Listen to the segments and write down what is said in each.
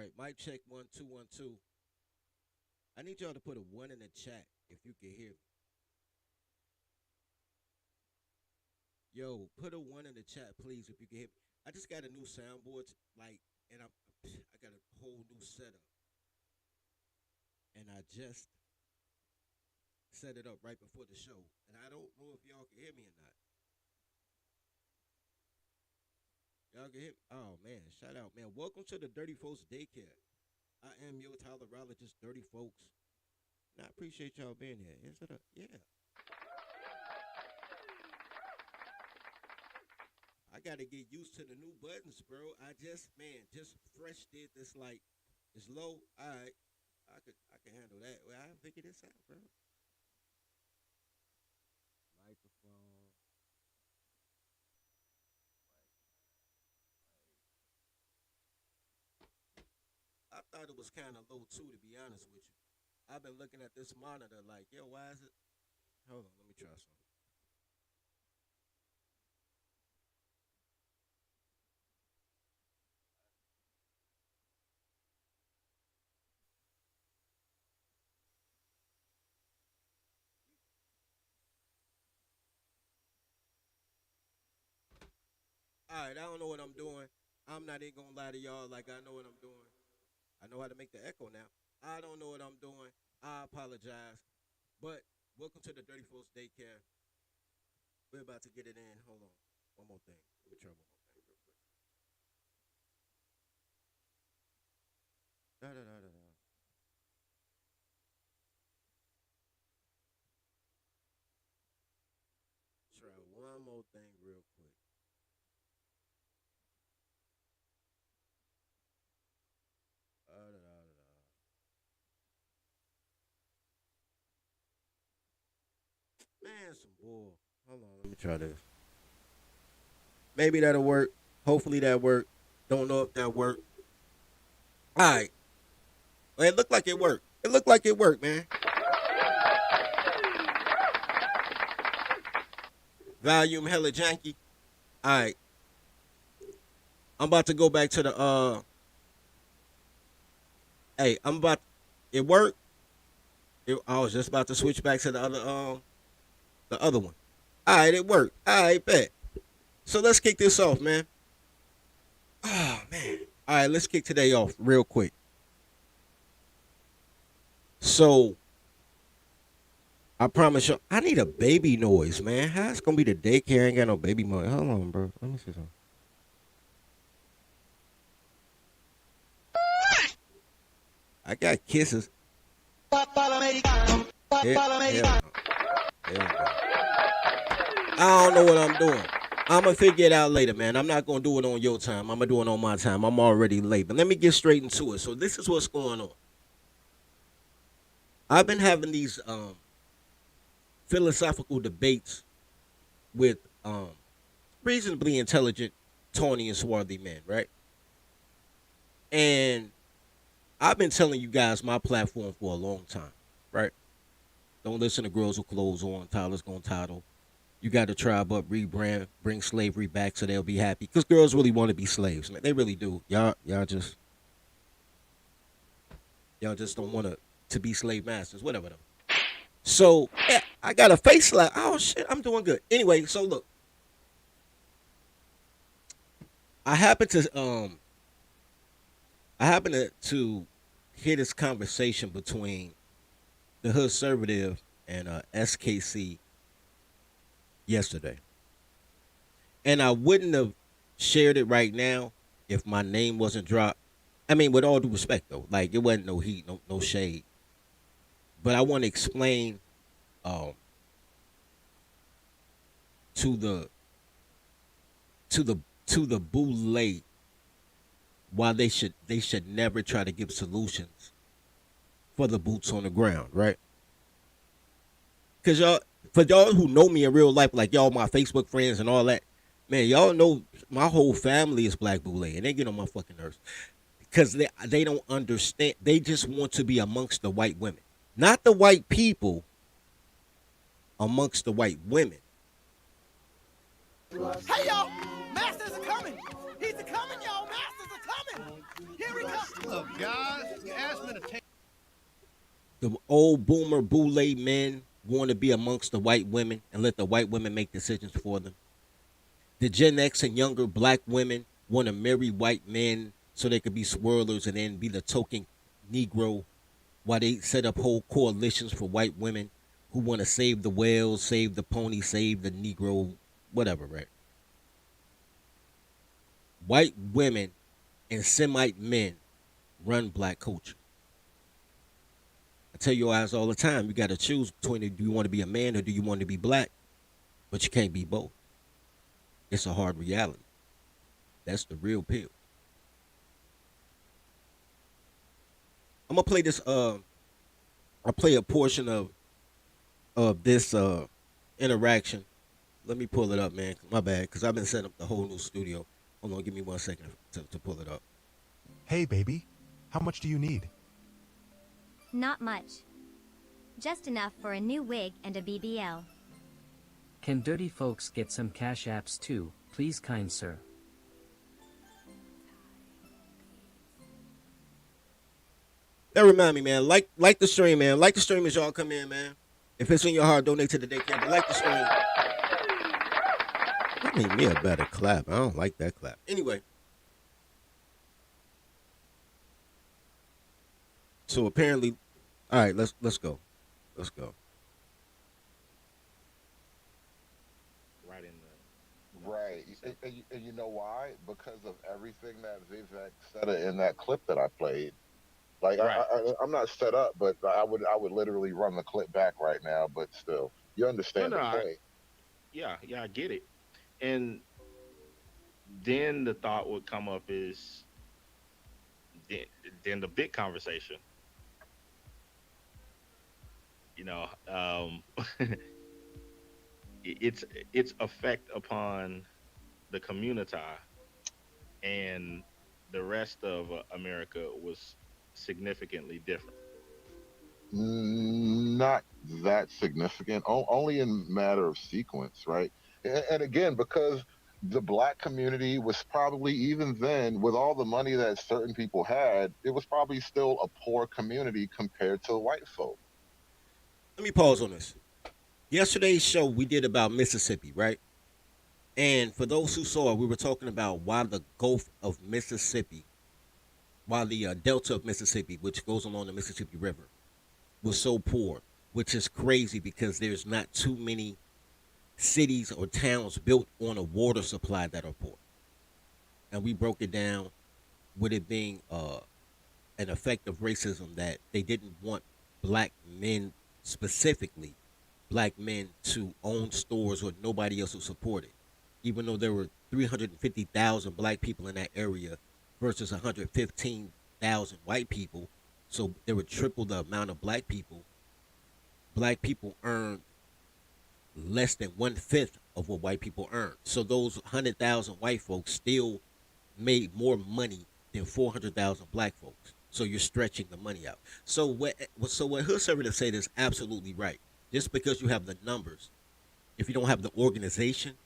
right, mic check 1 2 1 2. I need y'all to put a one in the chat if you can hear me. Yo, put a one in the chat, please, if you can hear me. I just got a new soundboard, like, and I got a whole new setup, and I just set it up right before the show, and I don't know if y'all can hear me or not. Y'all can hear me? Oh man, shout out, man. Welcome to the Dirty Folks Daycare. I am your tolerologist, Dirty Folks. And I appreciate y'all being here. Is it a yeah? I gotta get used to the new buttons, bro. I just man, just fresh did this like it's low. Alright. I can handle that. Well, I figure this out, bro. Microphone. I thought it was kind of low too, to be honest with you. I've been looking at this monitor like, yo, why is it? Hold on, let me try something. All right, I don't know what I'm doing. I'm not even gonna lie to y'all like I know what I'm doing. I know how to make the echo now. I don't know what I'm doing. I apologize. But welcome to the Dirty Folks Daycare. We're about to get it in. Hold on. One more thing. Let me try one more thing real quick. Da da da da da. Try one more thing real quick. Da da da da da. Man, some bull. Hold on. Let me try this. Maybe that'll work. Hopefully that worked. Don't know if that worked. All right. Well, it looked like it worked. It looked like it worked, man. Volume hella janky. All right. I'm about to go back to the hey, I'm about it worked. I was just about to switch back to the other one. All right, it worked. All right, bet. So let's kick this off, man. Oh man. All right, let's kick today off real quick. So I promise you, I need a baby noise, man. How it's gonna be the daycare? Ain't got no baby noise. Hold on, bro. Let me see something. I got kisses. Hell no. I don't know what I'm doing. I'm gonna figure it out later, man. I'm not gonna do it on your time. I'm gonna do it on my time. I'm already late. But let me get straight into it. So this is what's going on. I've been having these philosophical debates with reasonably intelligent, tawny, and swarthy men, right? And I've been telling you guys my platform for a long time, right? Don't listen to girls with clothes on. Tyler's gonna title. You got to tribe up, rebrand, bring slavery back so they'll be happy. Because girls really want to be slaves, man. They really do. Y'all just don't want to be slave masters, whatever. Though. So yeah, I got a face slap. Oh shit, I'm doing good. Anyway, so look, I happen to I happen to hear this conversation between the Hood Conservative and SKC yesterday, and I wouldn't have shared it right now if my name wasn't dropped. I mean, with all due respect, though, like it wasn't no heat, no shade. But I want to explain um, to the to the to the Boule why they should never try to give solutions for the boots on the ground, right? Because y'all, for y'all who know me in real life, like y'all, my Facebook friends and all that, man, y'all know my whole family is Black Boule, and they get on my fucking nerves because they don't understand. They just want to be amongst the white women, not the white people, amongst the white women. Hey y'all, masters are coming. He's a coming, y'all. Masters are coming. Here Look, guys, you asked me to take. The old boomer Boule men want to be amongst the white women and let the white women make decisions for them. The Gen X and younger black women want to marry white men so they could be swirlers and then be the token Negro while they set up whole coalitions for white women who want to save the whales, save the pony, save the Negro, whatever, right? White women and Semite men run black culture. I tell your eyes all the time, you got to choose between do you want to be a man or do you want to be black? But you can't be both. It's a hard reality. That's the real pill. I'm gonna play this. I'll play a portion of this interaction. Let me pull it up, man. My bad, because I've been setting up the whole new studio. Hold on, give me 1 second to pull it up. Hey, baby. How much do you need? Not much. Just enough for a new wig and a BBL. Can dirty folks get some cash apps too, please kind sir? That remind me, man. Like the stream, man. Like the stream as y'all come in, man. If it's in your heart, donate to the daycare. But like the stream. I need me a better clap. I don't like that clap. Anyway. So apparently, all right. Let's go. Let's go. Right in the Right. And you know why? Because of everything that Vivek said in that clip that I played. Like right. I'm not set up, but I would literally run the clip back right now. But still, you No, understand no, the point. yeah, I get it. And then the thought would come up is then, then the big conversation. You know, its effect upon the Communitah and the rest of America was significantly different. Not that significant. Only in matter of sequence, right? And again, because the black community was probably even then, with all the money that certain people had, it was probably still a poor community compared to white folk. Let me pause on this. Yesterday's show we did about Mississippi, right? And for those who saw it, we were talking about why the Gulf of Mississippi, why the Delta of Mississippi, which goes along the Mississippi River, was so poor, which is crazy because there's not too many cities or towns built on a water supply that are poor. And we broke it down with it being an effect of racism that they didn't want black men specifically, black men to own stores or nobody else would support it. Even though there were 350,000 black people in that area versus 115,000 white people, so there were triple the amount of black people. Black people earned less than 1/5 of what white people earned. So those 100,000 white folks still made more money than 400,000 black folks. So you're stretching the money out. So what Hood Conservative said is absolutely right. Just because you have the numbers, if you don't have the organization,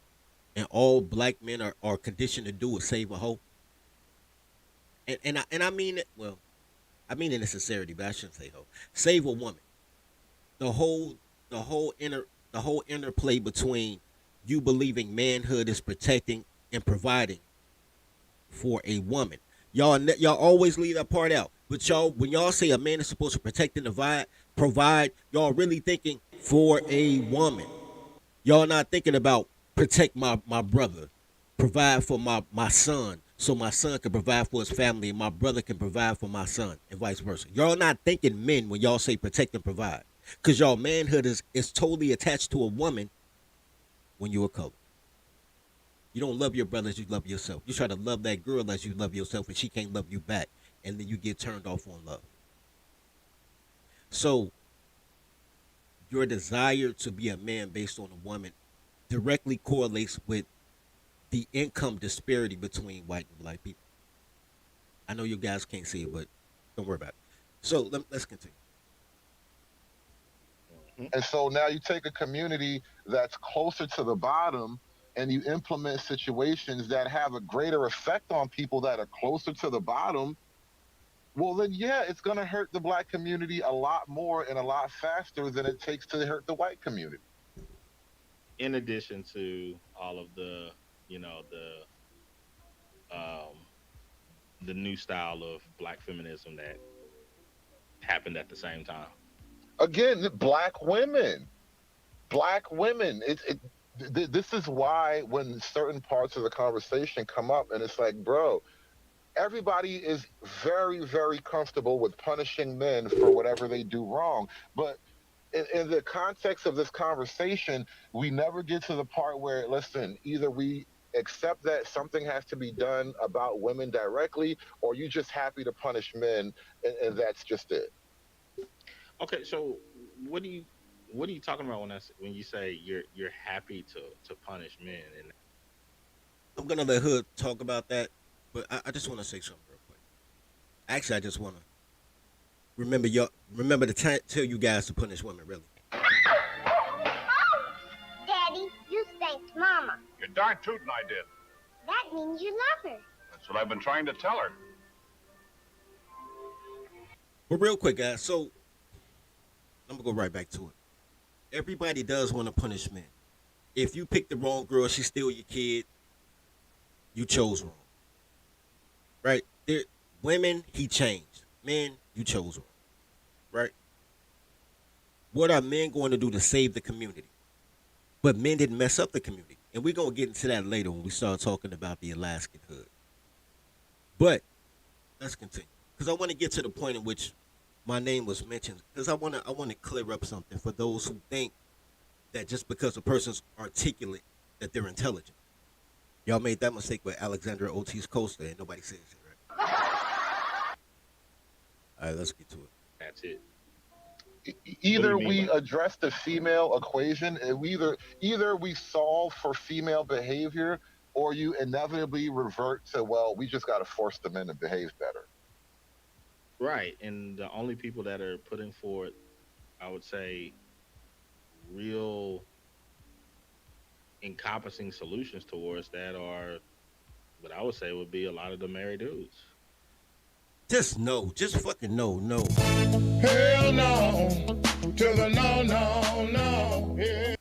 and all black men are conditioned to do is save a hoe, and I mean it well, I mean it in sincerity, but I shouldn't say hoe. Save a woman. The whole the whole inner the whole interplay between you believing manhood is protecting and providing for a woman. Y'all always leave that part out. But y'all, when y'all say a man is supposed to protect and provide, y'all really thinking for a woman. Y'all not thinking about protect my brother, provide for my son, so my son can provide for his family and my brother can provide for my son, and vice versa. Y'all not thinking men when y'all say protect and provide, cause y'all manhood is totally attached to a woman when you're a color. You don't love your brother as you love yourself. You try to love that girl as you love yourself, and she can't love you back, and then you get turned off on love. So your desire to be a man based on a woman directly correlates with the income disparity between white and black people. I know you guys can't see it, but don't worry about it. So let's continue. Mhm. And so now you take a community that's closer to the bottom and you implement situations that have a greater effect on people that are closer to the bottom. well then yeah, it's going to hurt the black community a lot more and a lot faster than it takes to hurt the white community. In addition to all of the, you know, um, the new style of black feminism that happened at the same time. Again, black women. This is why when certain parts of the conversation come up, and it's like, bro, everybody is very, very comfortable with punishing men for whatever they do wrong, but in the context of this conversation, we never get to the part where, listen, either we accept that something has to be done about women directly, or you just happy to punish men, and that's just it. Okay, so what do you what are you talking about when when you say you're happy to punish men? And I'm gonna let Hood talk about that, but I just want to say something real quick. Actually, I just want to remember to tell you guys to punish women. Really, Daddy, you spanked Mama. You're darn tootin' I did. That means you love her. That's what I've been trying to tell her. but real quick, guys. So I'm gonna go right back to it. Everybody does want to punish men. If you pick the wrong girl, she steal your kid. You chose wrong, right? Women, he changed. Men, you chose wrong, right? What are men going to do to save the community? But men didn't mess up the community, and we're gonna get into that later when we start talking about the Alaskan hood. But let's continue, because I want to get to the point in which my name was mentioned, because I want to clear up something for those who think that just because a person's articulate that they're intelligent. Y'all made that mistake with Alexandra Ortiz Costa, and nobody says it, right? All right, let's get to it. that's it. Either What do you mean we by address the female equation, and either we solve for female behavior, or you inevitably revert to, well, we just got to force the men to behave better. Right, and the only people that are putting forth, I would say, real encompassing solutions towards that are what I would say would be a lot of the married dudes. Just no, just fucking no. Hell no. To the no, no, no. Yeah.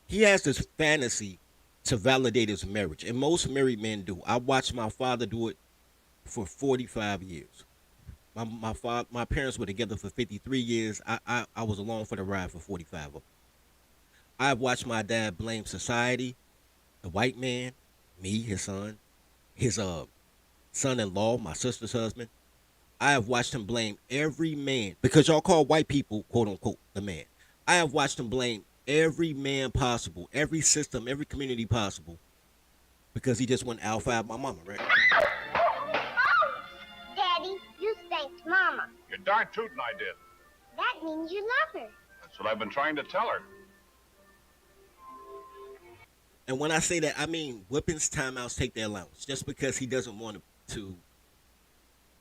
He has this fantasy to validate his marriage, and most married men do. I watched my father do it for 45 years. My parents were together for 53 years. I was along for the ride for 45 of them. I've watched my dad blame society, the white man, me, his son, his son-in-law, my sister's husband. I have watched him blame every man, because y'all call white people, quote unquote, the man. I have watched him blame every man possible, every system, every community possible, because he just went alpha at my mama, right? Daddy, you spanked Mama. You're darn tootin' I did. That means you love her. That's what I've been trying to tell her. And when I say that, I mean whippings, timeouts, take their allowance. Just because he doesn't want to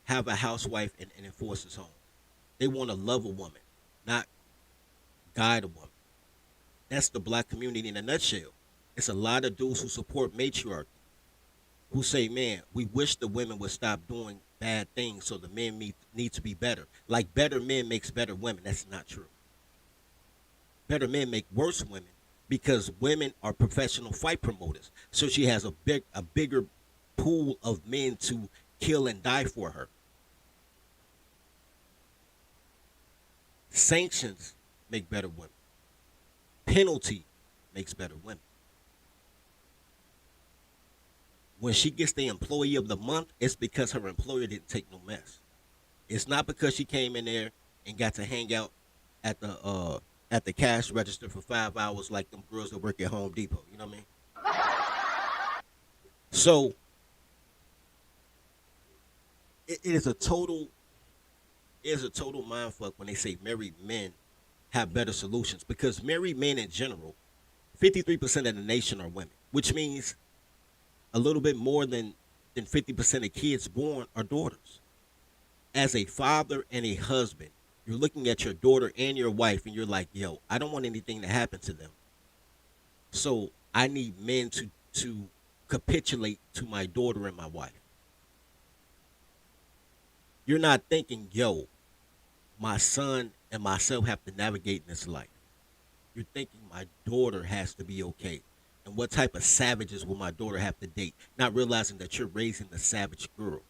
have a housewife and enforce his home. They want to love a woman, not guide a woman. That's the black community in a nutshell. It's a lot of dudes who support matriarchy, who say, man, we wish the women would stop doing bad things so the men need to be better. Like better men makes better women. That's not true. Better men make worse women, because women are professional fight promoters. So she has a bigger pool of men to kill and die for her. Sanctions make better women. Penalty makes better women. When she gets the employee of the month, it's because her employer didn't take no mess. It's not because she came in there and got to hang out at the cash register for 5 hours like them girls that work at Home Depot. You know what I mean? So it is a total mindfuck when they say married men have better solutions, because married men in general, 53% of the nation are women, which means a little bit more than 50% of kids born are daughters. As a father and a husband, you're looking at your daughter and your wife and you're like, yo, I don't want anything to happen to them. So I need men to capitulate to my daughter and my wife. You're not thinking, yo, my son and myself have to navigate in this life. You're thinking my daughter has to be okay. And what type of savages will my daughter have to date? Not realizing that you're raising the savage girl,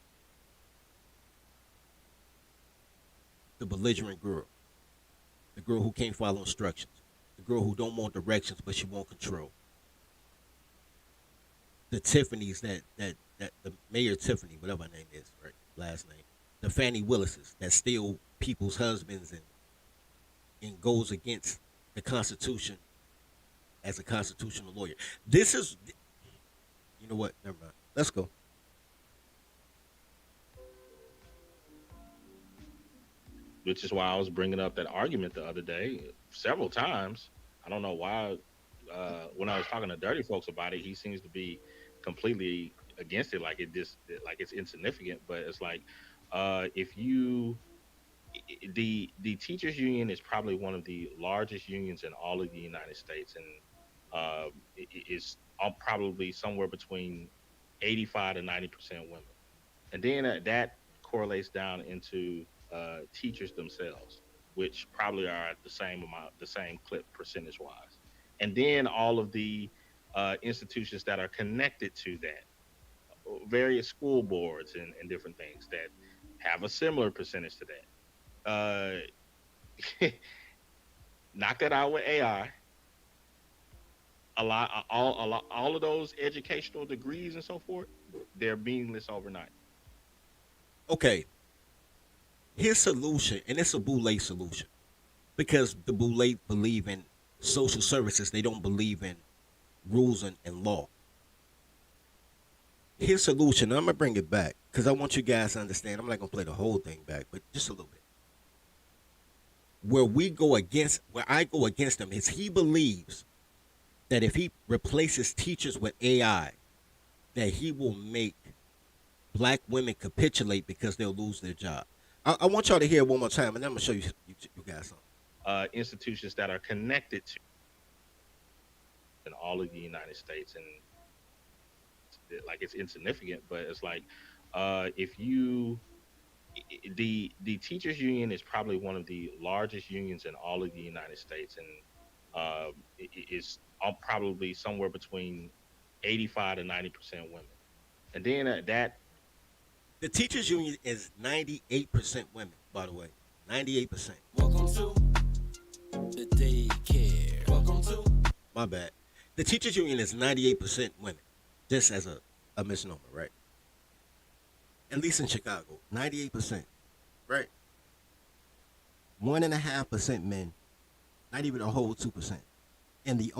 the belligerent girl, the girl who can't follow instructions, the girl who don't want directions but she won't control. The Tiffany's that the Mayor Tiffany, whatever her name is, right? Last name. The Fannie Willises that steal people's husbands and goes against the Constitution as a constitutional lawyer. This is, you know what? Never mind. Let's go. Which is why I was bringing up that argument the other day several times. I don't know why. When I was talking to Dirty Folks about it, he seems to be completely against it, like like it's insignificant. But it's like, if you, the teachers union is probably one of the largest unions in all of the United States, and it's probably somewhere between 85 to 90% women, and then that correlates down into teachers themselves, which probably are at the same amount, the same clip percentage wise, and then all of the institutions that are connected to that, various school boards and different things that have a similar percentage to that. Knock that out with AI. All of those educational degrees and so forth, they're meaningless overnight. Okay. His solution, and it's a Boule solution, because the Boule believe in social services. They don't believe in rules and law. His solution, I'm going to bring it back because I want you guys to understand. I'm not going to play the whole thing back, but just a little bit. Where I go against him is he believes that if he replaces teachers with AI, that he will make black women capitulate because they'll lose their job. I want y'all to hear it one more time, and then I'm going to show you guys something. Institutions that are connected to in all of the United States, and like it's insignificant, but it's like, if you, the teachers union is probably one of the largest unions in all of the United States, and it's probably somewhere between 85 to 90% women, and then that. The teachers union is 98% women, by the way. 98%. Welcome to the Daycare. Welcome to. My bad. The teachers union is 98% women, just as a misnomer, right? At least in Chicago, 98%, right? 1.5% men, not even a whole 2%. And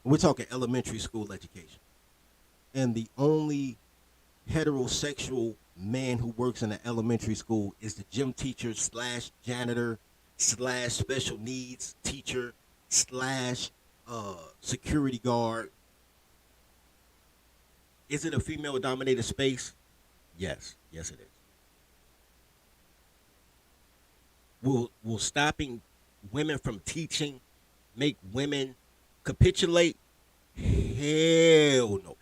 we're talking elementary school education. And the only heterosexual man who works in an elementary school is the gym teacher / janitor / special needs teacher / security guard. Is it a female dominated space? Yes it is. Will stopping women from teaching make women capitulate? Hell no.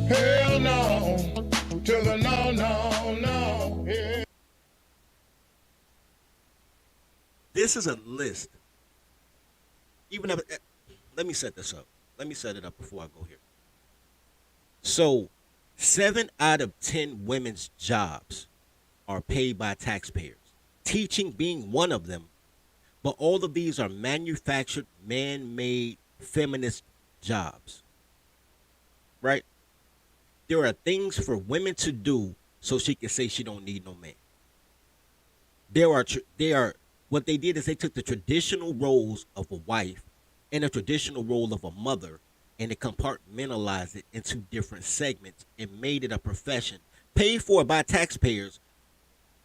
Hell no, to the no, yeah. This is a list. Let me set this up. Let me set it up before I go here. So, 7 out of 10 women's jobs are paid by taxpayers. Teaching being one of them, but all of these are manufactured, man-made, feminist jobs. Right? There are things for women to do so she can say she don't need no man. What they did is they took the traditional roles of a wife and the traditional role of a mother, and they compartmentalized it into different segments and made it a profession paid for by taxpayers,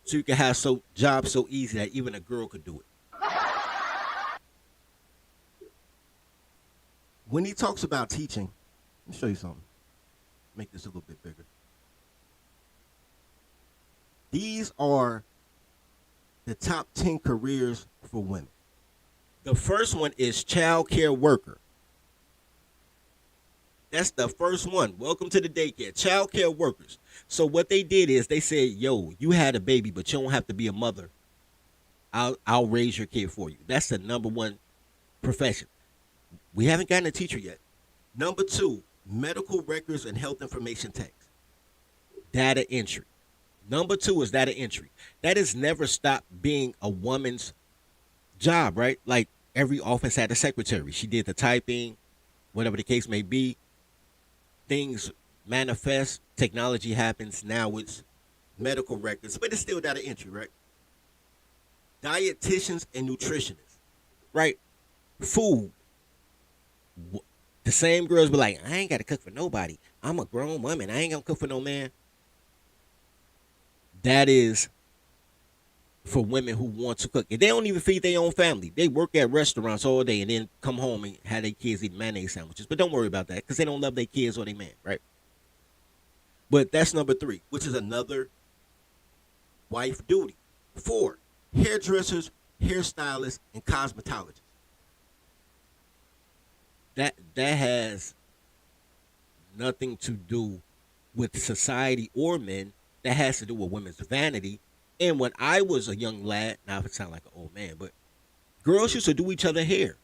so you can have jobs so easy that even a girl could do it. When he talks about teaching, let me show you something. Make this a little bit bigger. These are the top 10 careers for women. The first one is child care worker. That's the first one. Welcome to the daycare. Child care workers. So what they did is they said, yo, you had a baby, but you don't have to be a mother. I'll raise your kid for you. That's the number one profession. We haven't gotten a teacher yet. Number two, medical records and health information techs. Data entry. Number two is data entry. That has never stopped being a woman's job, right? Like every office had a secretary. She did the typing, whatever the case may be. Things manifest, technology happens. Now it's medical records, but it's still data entry, right? Dietitians and nutritionists, right? Food. The same girls be like, I ain't got to cook for nobody. I'm a grown woman. I ain't going to cook for no man. That is for women who want to cook. And they don't even feed their own family. They work at restaurants all day and then come home and have their kids eat mayonnaise sandwiches. But don't worry about that because they don't love their kids or their man, right? But that's number three, which is another wife duty. 4, hairdressers, hairstylists, and cosmetologists. That has nothing to do with society or men. That has to do with women's vanity. And when I was a young lad, now if it sound like an old man, but girls used to do each other hair.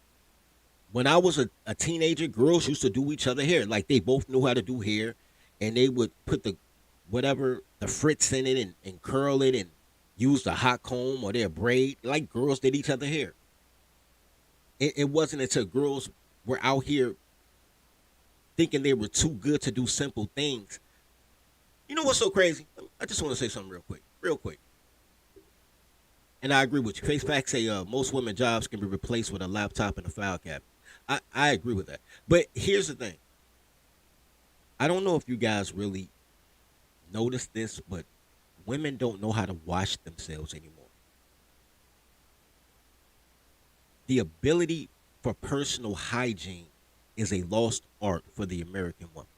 When I was a teenager, girls used to do each other hair. Like they both knew how to do hair, and they would put the fritz in it and curl it and use the hot comb or their braid. Like girls did each other hair. It wasn't until girls were out here thinking they were too good to do simple things. You know what's so crazy? I just want to say something real quick. And I agree with you. Face facts say most women jobs can be replaced with a laptop and a file cabinet. I agree with that. But here's the thing. I don't know if you guys really notice this, but women don't know how to wash themselves anymore. The ability for personal hygiene is a lost art for the American woman.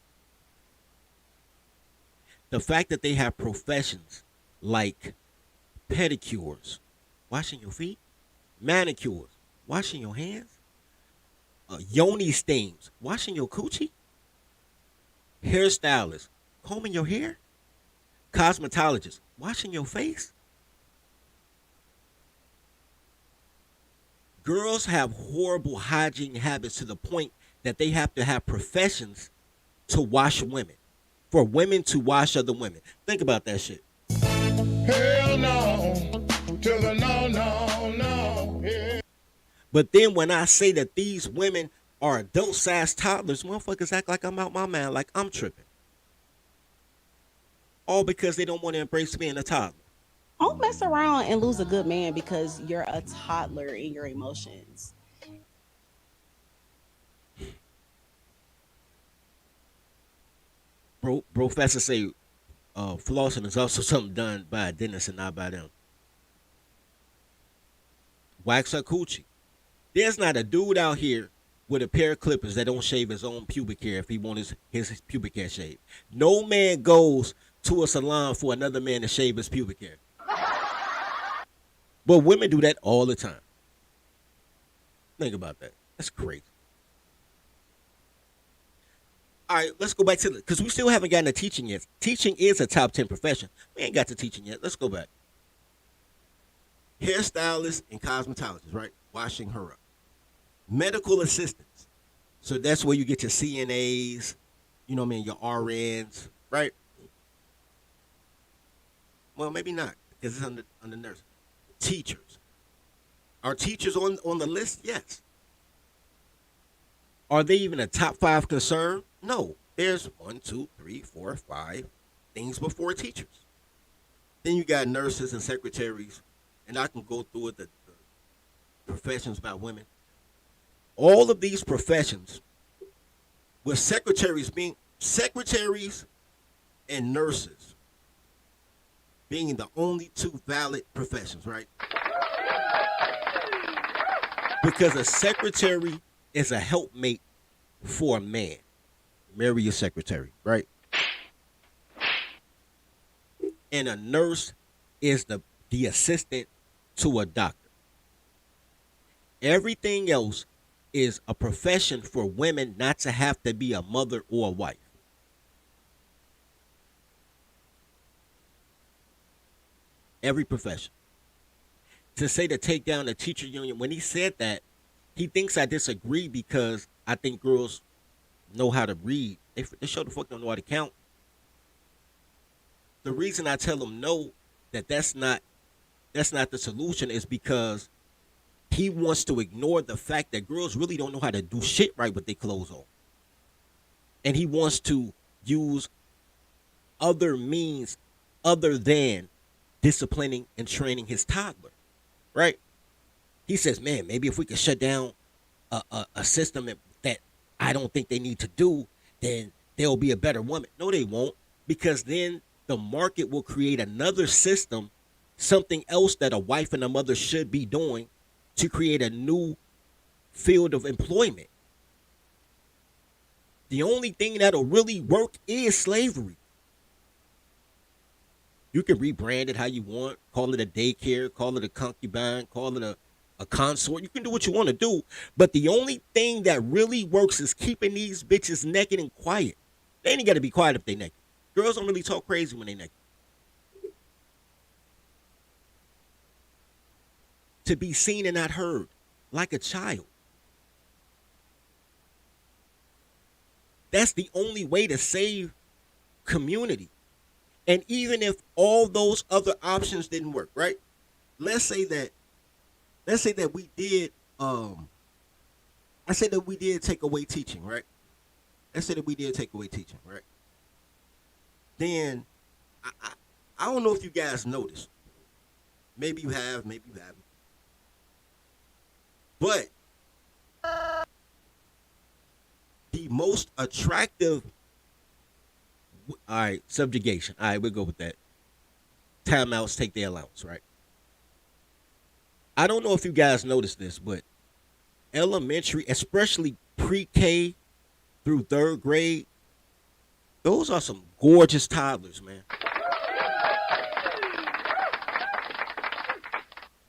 The fact that they have professions like pedicures, washing your feet, manicures, washing your hands, yoni steams, washing your coochie, hairstylists, combing your hair, cosmetologists, washing your face. Girls have horrible hygiene habits to the point that they have to have professions to wash women, for women to wash other women. Think about that shit. Hell no, to the no, yeah. But then when I say that these women are adult-sized toddlers, motherfuckers act like I'm out my mind, like I'm tripping. All because they don't want to embrace being a toddler. Don't mess around and lose a good man because you're a toddler in your emotions. Professor say flossing is also something done by a dentist and not by them. Wax her coochie. There's not a dude out here with a pair of clippers that don't shave his own pubic hair if he wants his pubic hair shaved. No man goes to a salon for another man to shave his pubic hair. But women do that all the time. Think about that. That's crazy. All right, let's go back to because we still haven't gotten to teaching yet. Teaching is a top 10 profession. We ain't got to teaching yet. Let's go back. Hairstylists and cosmetologists, right? Washing her up. Medical assistants. So that's where you get your CNAs, you know what I mean, your RNs, right? Well, maybe not, because it's under nursing. Teachers. Are teachers on the list? Yes. Are they even a top 5 concern? No. There's 1, 2, 3, 4, 5 things before teachers. Then you got nurses and secretaries, and I can go through it, the professions by women. All of these professions, with secretaries and nurses being the only 2 valid professions, right? Because a secretary is a helpmate for a man. Marry your secretary, right? And a nurse is the assistant to a doctor. Everything else is a profession for women not to have to be a mother or a wife. Every profession. To say to take down the teacher union, when he said that, he thinks I disagree because I think girls know how to read. They sure the fuck don't know how to count. The reason I tell him no, that's not the solution, is because he wants to ignore the fact that girls really don't know how to do shit right with their clothes on. And he wants to use other means other than disciplining and training his toddler, right? He says, man, maybe if we could shut down a system that I don't think they need to do, then they'll be a better woman. No, they won't, because then the market will create another system, something else that a wife and a mother should be doing to create a new field of employment. The only thing that'll really work is slavery. You can rebrand it how you want, call it a daycare, call it a concubine, call it a consort. You can do what you want to do, but the only thing that really works is keeping these bitches naked and quiet. They ain't got to be quiet if they naked. Girls don't really talk crazy when they naked. To be seen and not heard, like a child. That's the only way to save community. And even if all those other options didn't work, right? Let's say that we did I say that we did take away teaching, right? Let's say that we did take away teaching, right? Then I don't know if you guys noticed. Maybe you have, maybe you haven't. But the most attractive, all right, subjugation. All right, we'll go with that. Timeouts take their allowance, right? I don't know if you guys noticed this, but elementary, especially pre-K through third grade, those are some gorgeous toddlers, man.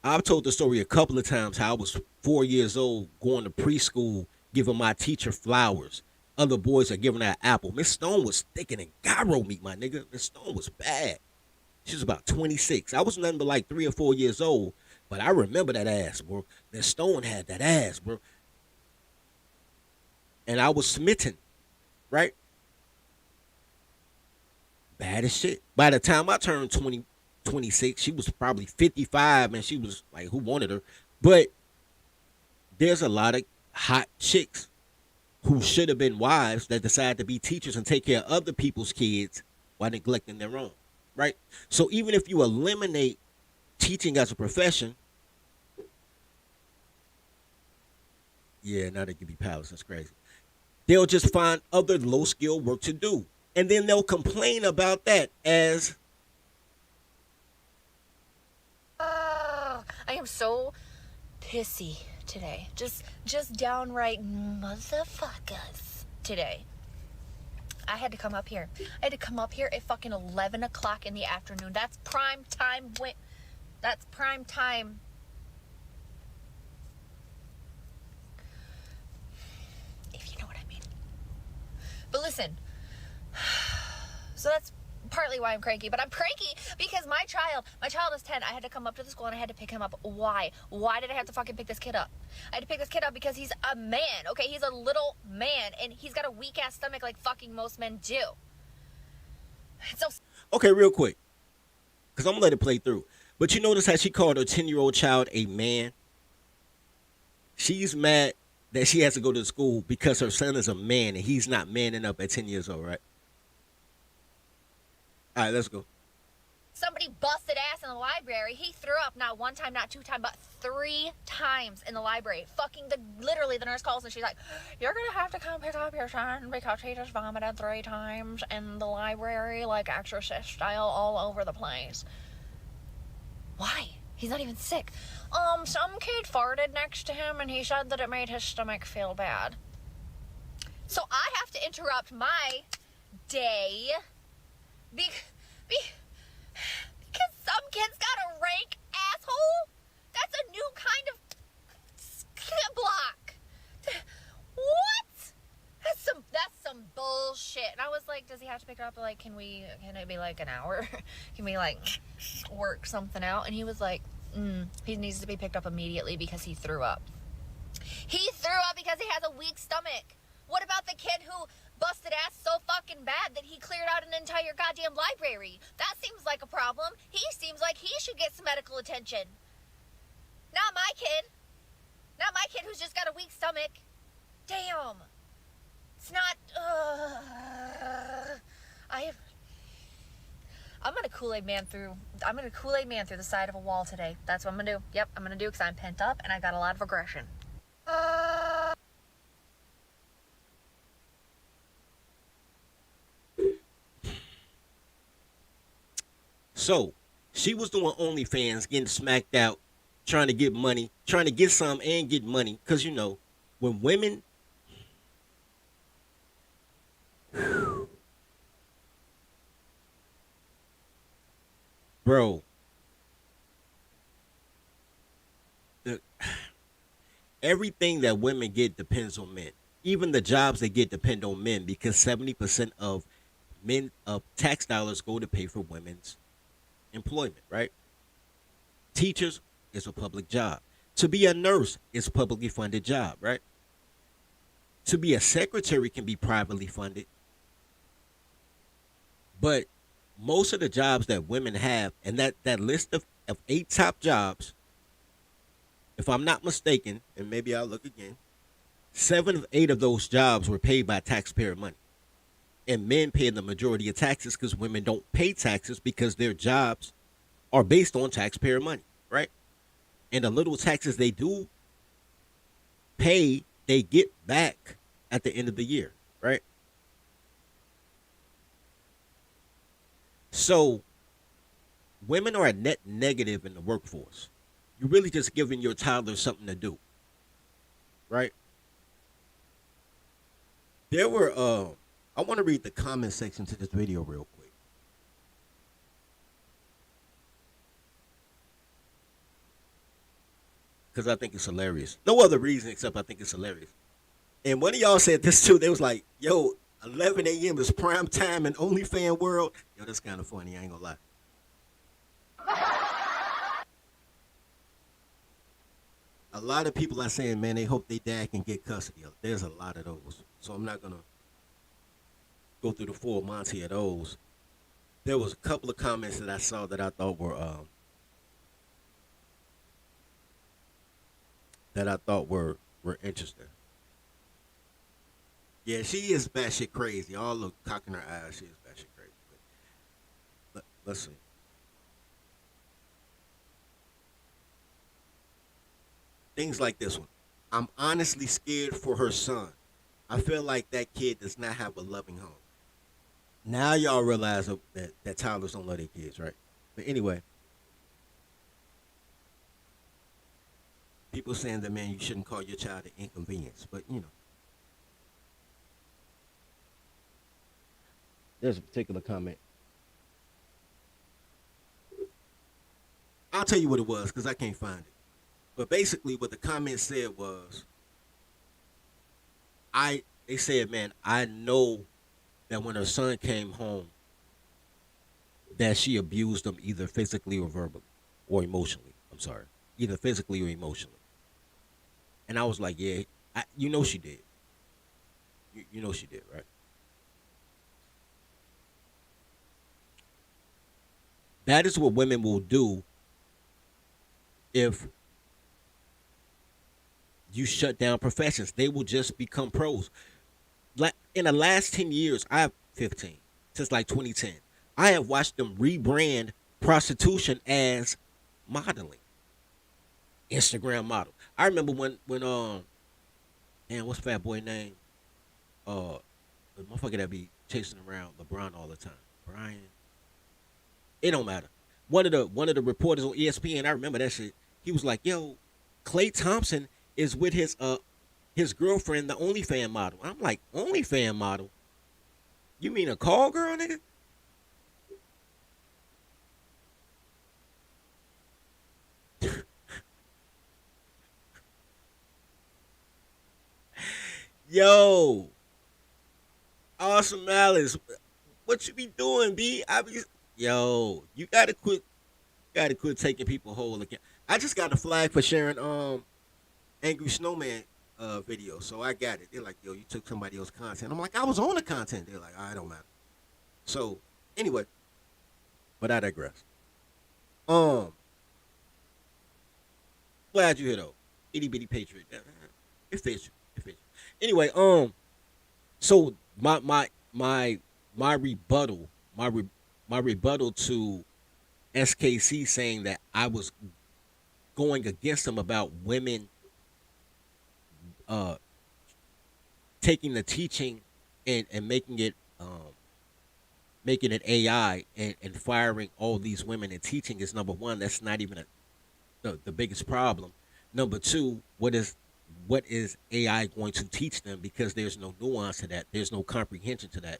I've told the story a couple of times how I was 4 years old going to preschool, giving my teacher flowers. Other boys are giving her an apple. Miss Stone was thicker than gyro meat, my nigga. Miss Stone was bad. She was about 26. I was nothing but like 3 or 4 years old, but I remember that ass, bro. Miss Stone had that ass, bro. And I was smitten, right? Bad as shit. By the time I turned 26, she was probably 55, and she was like, who wanted her? But there's a lot of hot chicks who should have been wives that decide to be teachers and take care of other people's kids while neglecting their own, right? So even if you eliminate teaching as a profession, yeah, now they can be pilots. That's crazy. They'll just find other low-skilled work to do. And then they'll complain about that as... I am so pissy today. Just downright motherfuckers today. I had to come up here. I had to come up here at fucking 11 o'clock in the afternoon. That's prime time. That's prime time. If you know what I mean. But listen. So that's partly why I'm cranky, but I'm cranky because my child is 10. I had to come up to the school and I had to pick him up. Why did I have to fucking pick this kid up? I had to pick this kid up because he's a man, okay? He's a little man and he's got a weak ass stomach like fucking most men do. So okay, real quick, because I'm gonna let it play through. But you notice how she called her 10-year-old child a man? She's mad that she has to go to school because her son is a man and he's not manning up at 10 years old, right? All right, let's go. Somebody busted ass in the library. He threw up not one time, not 2 times, but 3 times in the library. Literally, the nurse calls and she's like, you're going to have to come pick up your son because he just vomited 3 times in the library, like exorcist style, all over the place. Why? He's not even sick. Some kid farted next to him and he said that it made his stomach feel bad. So I have to interrupt my day because some kid's got a rank asshole? That's a new kind of skid block. it. And I was like, does he have to pick it up? Like, can it be like an hour? Can we like work something out? And he was like, he needs to be picked up immediately because he threw up. He threw up because he has a weak stomach. What about the kid who busted ass so fucking bad that he cleared out an entire goddamn library? That seems like a problem. He seems like he should get some medical attention. Not my kid. Not my kid who's just got a weak stomach. Damn. It's not, I'm gonna Kool-Aid man through the side of a wall today. That's what I'm gonna do. Yep, I'm gonna do it because I'm pent up and I got a lot of aggression. So she was doing OnlyFans, getting smacked out, trying to get money, trying to get some and get money. Cause you know, when women bro, everything that women get depends on men. Even the jobs they get depend on men because 70% of men tax dollars go to pay for women's employment, right? Teachers is a public job. To be a nurse is a publicly funded job, right? To be a secretary can be privately funded. But most of the jobs that women have, and that list of 8 top jobs, if I'm not mistaken, and maybe I'll look again, 7 of 8 of those jobs were paid by taxpayer money. And men pay the majority of taxes because women don't pay taxes because their jobs are based on taxpayer money, right? And the little taxes they do pay, they get back at the end of the year, right? So women are a net negative in the workforce. You're really just giving your toddler something to do, right? There were, I want to read the comment section to this video real quick. Because I think it's hilarious. No other reason except I think it's hilarious. And one of y'all said this too. They was like, yo, 11 a.m. is prime time in OnlyFans world. Yo, that's kind of funny. I ain't gonna lie. A lot of people are saying, man, they hope their dad can get custody. There's a lot of those. So I'm not going to go through the full Monty of those. There was a couple of comments that I saw that I thought were interesting. Yeah, she is batshit crazy. All the cock in her eyes, she is batshit crazy. But let's see. Things like this one. I'm honestly scared for her son. I feel like that kid does not have a loving home. Now y'all realize that toddlers don't love their kids, right? But anyway, people saying that, man, you shouldn't call your child an inconvenience. But, you know. There's a particular comment. I'll tell you what it was because I can't find it. But basically what the comment said was, they said, man, I know that when her son came home, that she abused him either physically or verbally or emotionally. I'm sorry. Either physically or emotionally. And I was like, yeah, you know she did. You know she did, right? That is what women will do if you shut down professions. They will just become pros. Like in the last 10 years, I have 15, since like 2010. I have watched them rebrand prostitution as modeling. Instagram model. I remember when man, what's Fat Boy name? The motherfucker that be chasing around LeBron all the time. Brian. It don't matter. One of the reporters on ESPN, I remember that shit. He was like, yo, Klay Thompson is with his girlfriend, the OnlyFans model. I'm like, OnlyFans model? You mean a call girl, nigga? Yo, Awesome Alice. What you be doing, B? Yo, you gotta quit taking people whole again. I just got a flag for sharing Angry Snowman video, so I got it. They're like, yo, you took somebody else's content. I'm like, I was on the content. They're like, I don't matter. So anyway, but I digress. Glad you hit though. Itty bitty patriot. It fits you. It fits you. Anyway, so my rebuttal, my rebuttal to SKC saying that I was going against him about women uh taking the teaching and making it AI and firing all these women and teaching is number one. That's not even the biggest problem. Number two, what is AI going to teach them? Because there's no nuance to that. There's no comprehension to that.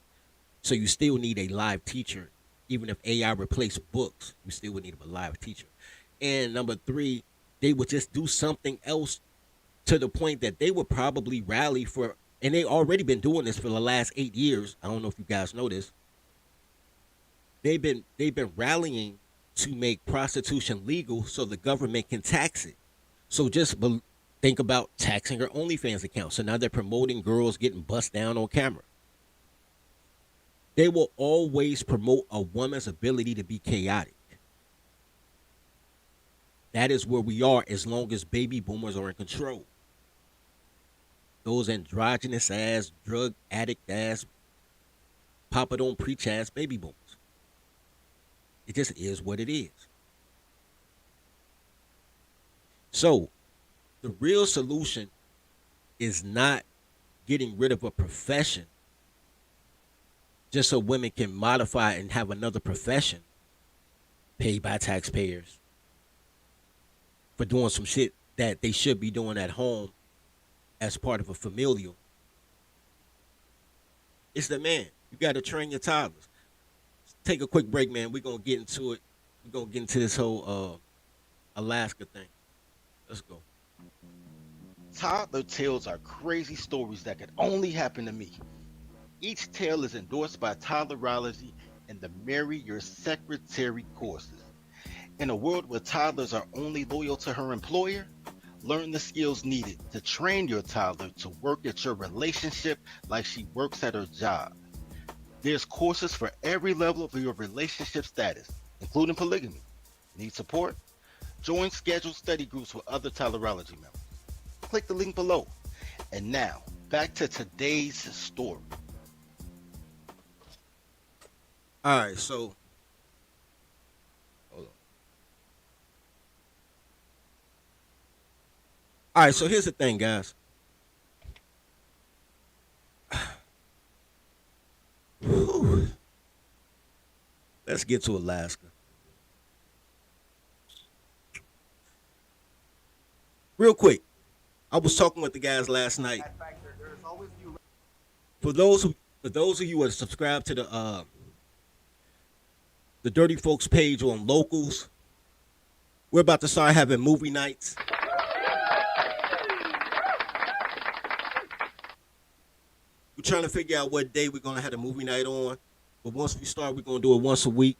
So you still need a live teacher. Even if AI replaced books, you still would need a live teacher. And number three, they would just do something else to the point that they would probably rally for, and they already been doing this for the last 8 years. I don't know if you guys know this. They've been rallying to make prostitution legal so the government can tax it. So just think about taxing her OnlyFans account. So now they're promoting girls getting bust down on camera. They will always promote a woman's ability to be chaotic. That is where we are as long as baby boomers are in control. Those androgynous ass, drug addict ass, Papa don't preach ass baby boomers. It just is what it is. So, the real solution is not getting rid of a profession just so women can modify and have another profession paid by taxpayers for doing some shit that they should be doing at home as part of a familial. It's the man. You got to train your toddlers. Take a quick break, man. We're going to get into it. We're going to get into this whole Alaska thing. Let's go. Toddler tales are crazy stories that could only happen to me. Each tale is endorsed by toddlerology and the Marry Your Secretary courses. In a world where toddlers are only loyal to her employer, learn the skills needed to train your toddler to work at your relationship like she works at her job. There's courses for every level of your relationship status, including polygamy. Need support? Join scheduled study groups with other toddlerology members. Click the link below. And now, back to today's story. All right, so hold on. All right, so here's the thing, guys. Whew. Let's get to Alaska. Real quick, I was talking with the guys last night. For those of you who are subscribed to the Dirty Folks page on Locals, we're about to start having movie nights. We're trying to figure out what day we're gonna have a movie night on, but once we start, we're gonna do it once a week.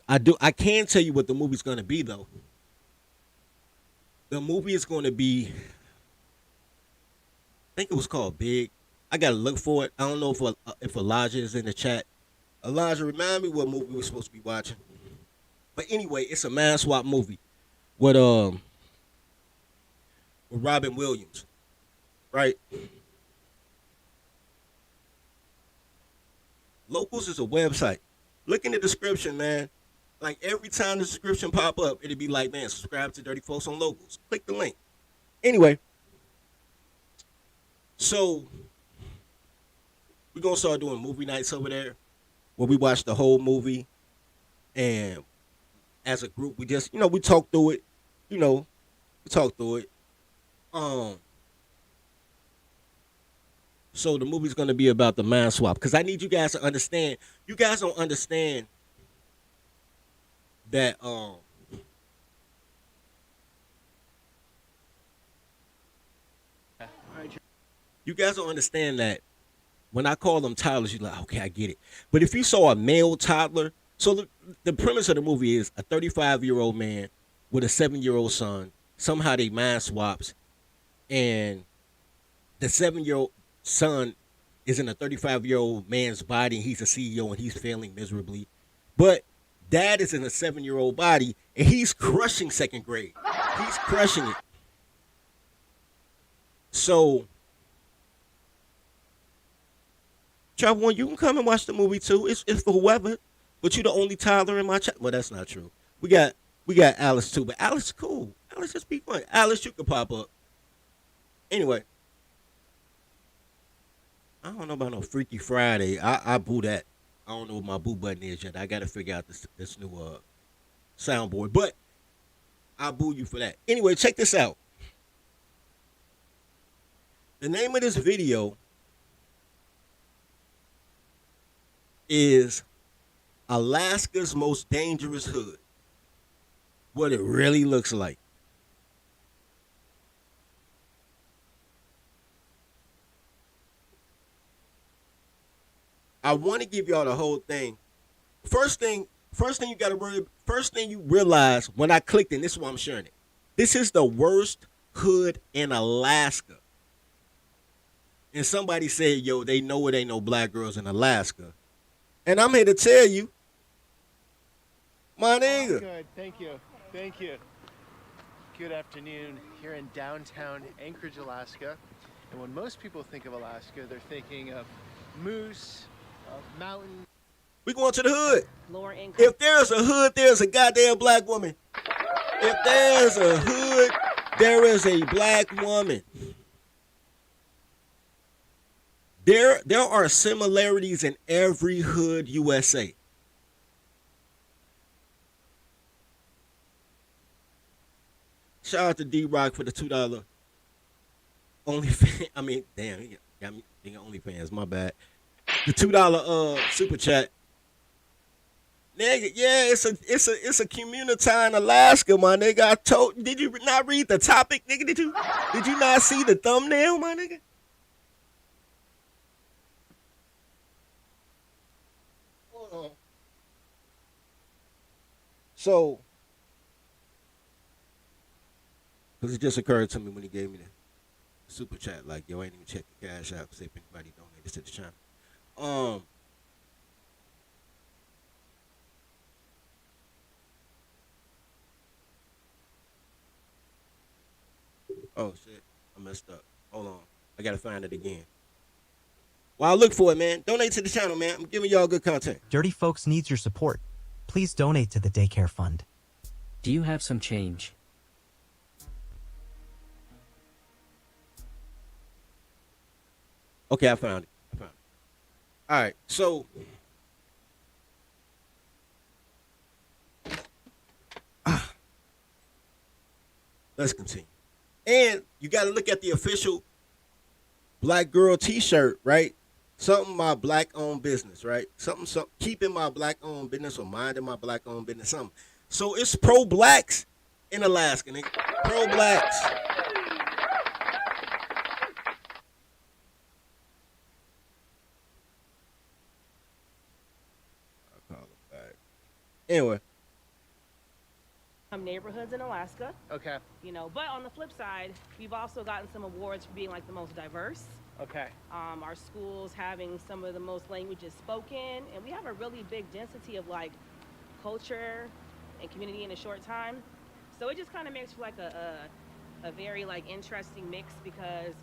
I can tell you what the movie's gonna be though. The movie is gonna be, I think it was called Big. I gotta look for it. I don't know if Elijah is in the chat. Elijah, remind me what movie we're supposed to be watching. But anyway, it's a man swap movie with Robin Williams, right? Locals is a website. Look in the description, man. Like every time the description pop up, it'd be like, man, subscribe to Dirty Folks on Locals. Click the link. Anyway, so we're gonna start doing movie nights over there where we watch the whole movie, and as a group, we just, we talk through it. We talk through it. So the movie's gonna be about the mind swap, because I need you guys to understand. You guys don't understand that you guys don't understand that when I call them toddlers, you're like, okay, I get it. But if you saw a male toddler, so the premise of the movie is a 35-year-old man with a 7-year-old son. Somehow they mind swaps, and the 7-year-old son is in a 35-year-old man's body, and he's a CEO, and he's failing miserably. But dad is in a 7-year-old body, and he's crushing second grade. He's crushing it. So, Trevor, one, you can come and watch the movie too. It's for whoever, but you're the only toddler in my chat. Well, that's not true. We got Alice too, but Alice is cool. Alice just be fun. Alice, you can pop up. Anyway, I don't know about no Freaky Friday. I boo that. I don't know what my boo button is yet. I got to figure out this new soundboard, but I boo you for that. Anyway, check this out. The name of this video is Alaska's Most Dangerous Hood. What it really looks like. I want to give y'all the whole thing. First thing you realize when I clicked, and this is why I'm sharing it. This is the worst hood in Alaska. And somebody said, yo, they know it ain't no black girls in Alaska. And I'm here to tell you, my nigga. Oh, good, thank you. Thank you. Good afternoon here in downtown Anchorage, Alaska. And when most people think of Alaska, they're thinking of moose, mountain. We going to the hood. Lower income. If there's a hood, there's a goddamn black woman. If there's a hood, there is a black woman. There are similarities in every hood USA. Shout out to D-Rock for the $2 OnlyFans. I mean, damn, he got me thinking OnlyFans. My bad. The $2 super chat. Nigga, yeah, it's a Communitah in Alaska, my nigga. I told. Did you not read the topic, nigga? Did you not see the thumbnail, my nigga? Hold on. So, because it just occurred to me when he gave me the super chat, like, yo, I ain't even check the cash out, see if anybody donated to the channel. Oh shit, I messed up. Hold on, I gotta find it again. While I look for it, man, donate to the channel, man. I'm giving y'all good content. Dirty Folks needs your support. Please donate to the Daycare Fund. Do you have some change? Okay, I found it. All right, so let's continue. And you got to look at the official black girl T-shirt, right? Something my black-owned business, right? Something keeping my black-owned business or minding my black-owned business. Something. So it's pro-blacks in Alaska, nigga. Pro-blacks. Anyway. Neighborhoods in Alaska. Okay. You know, but on the flip side, we've also gotten some awards for being like the most diverse. Okay. Our schools having some of the most languages spoken, and we have a really big density of like culture and community in a short time. So it just kind of makes for like a very like interesting mix, because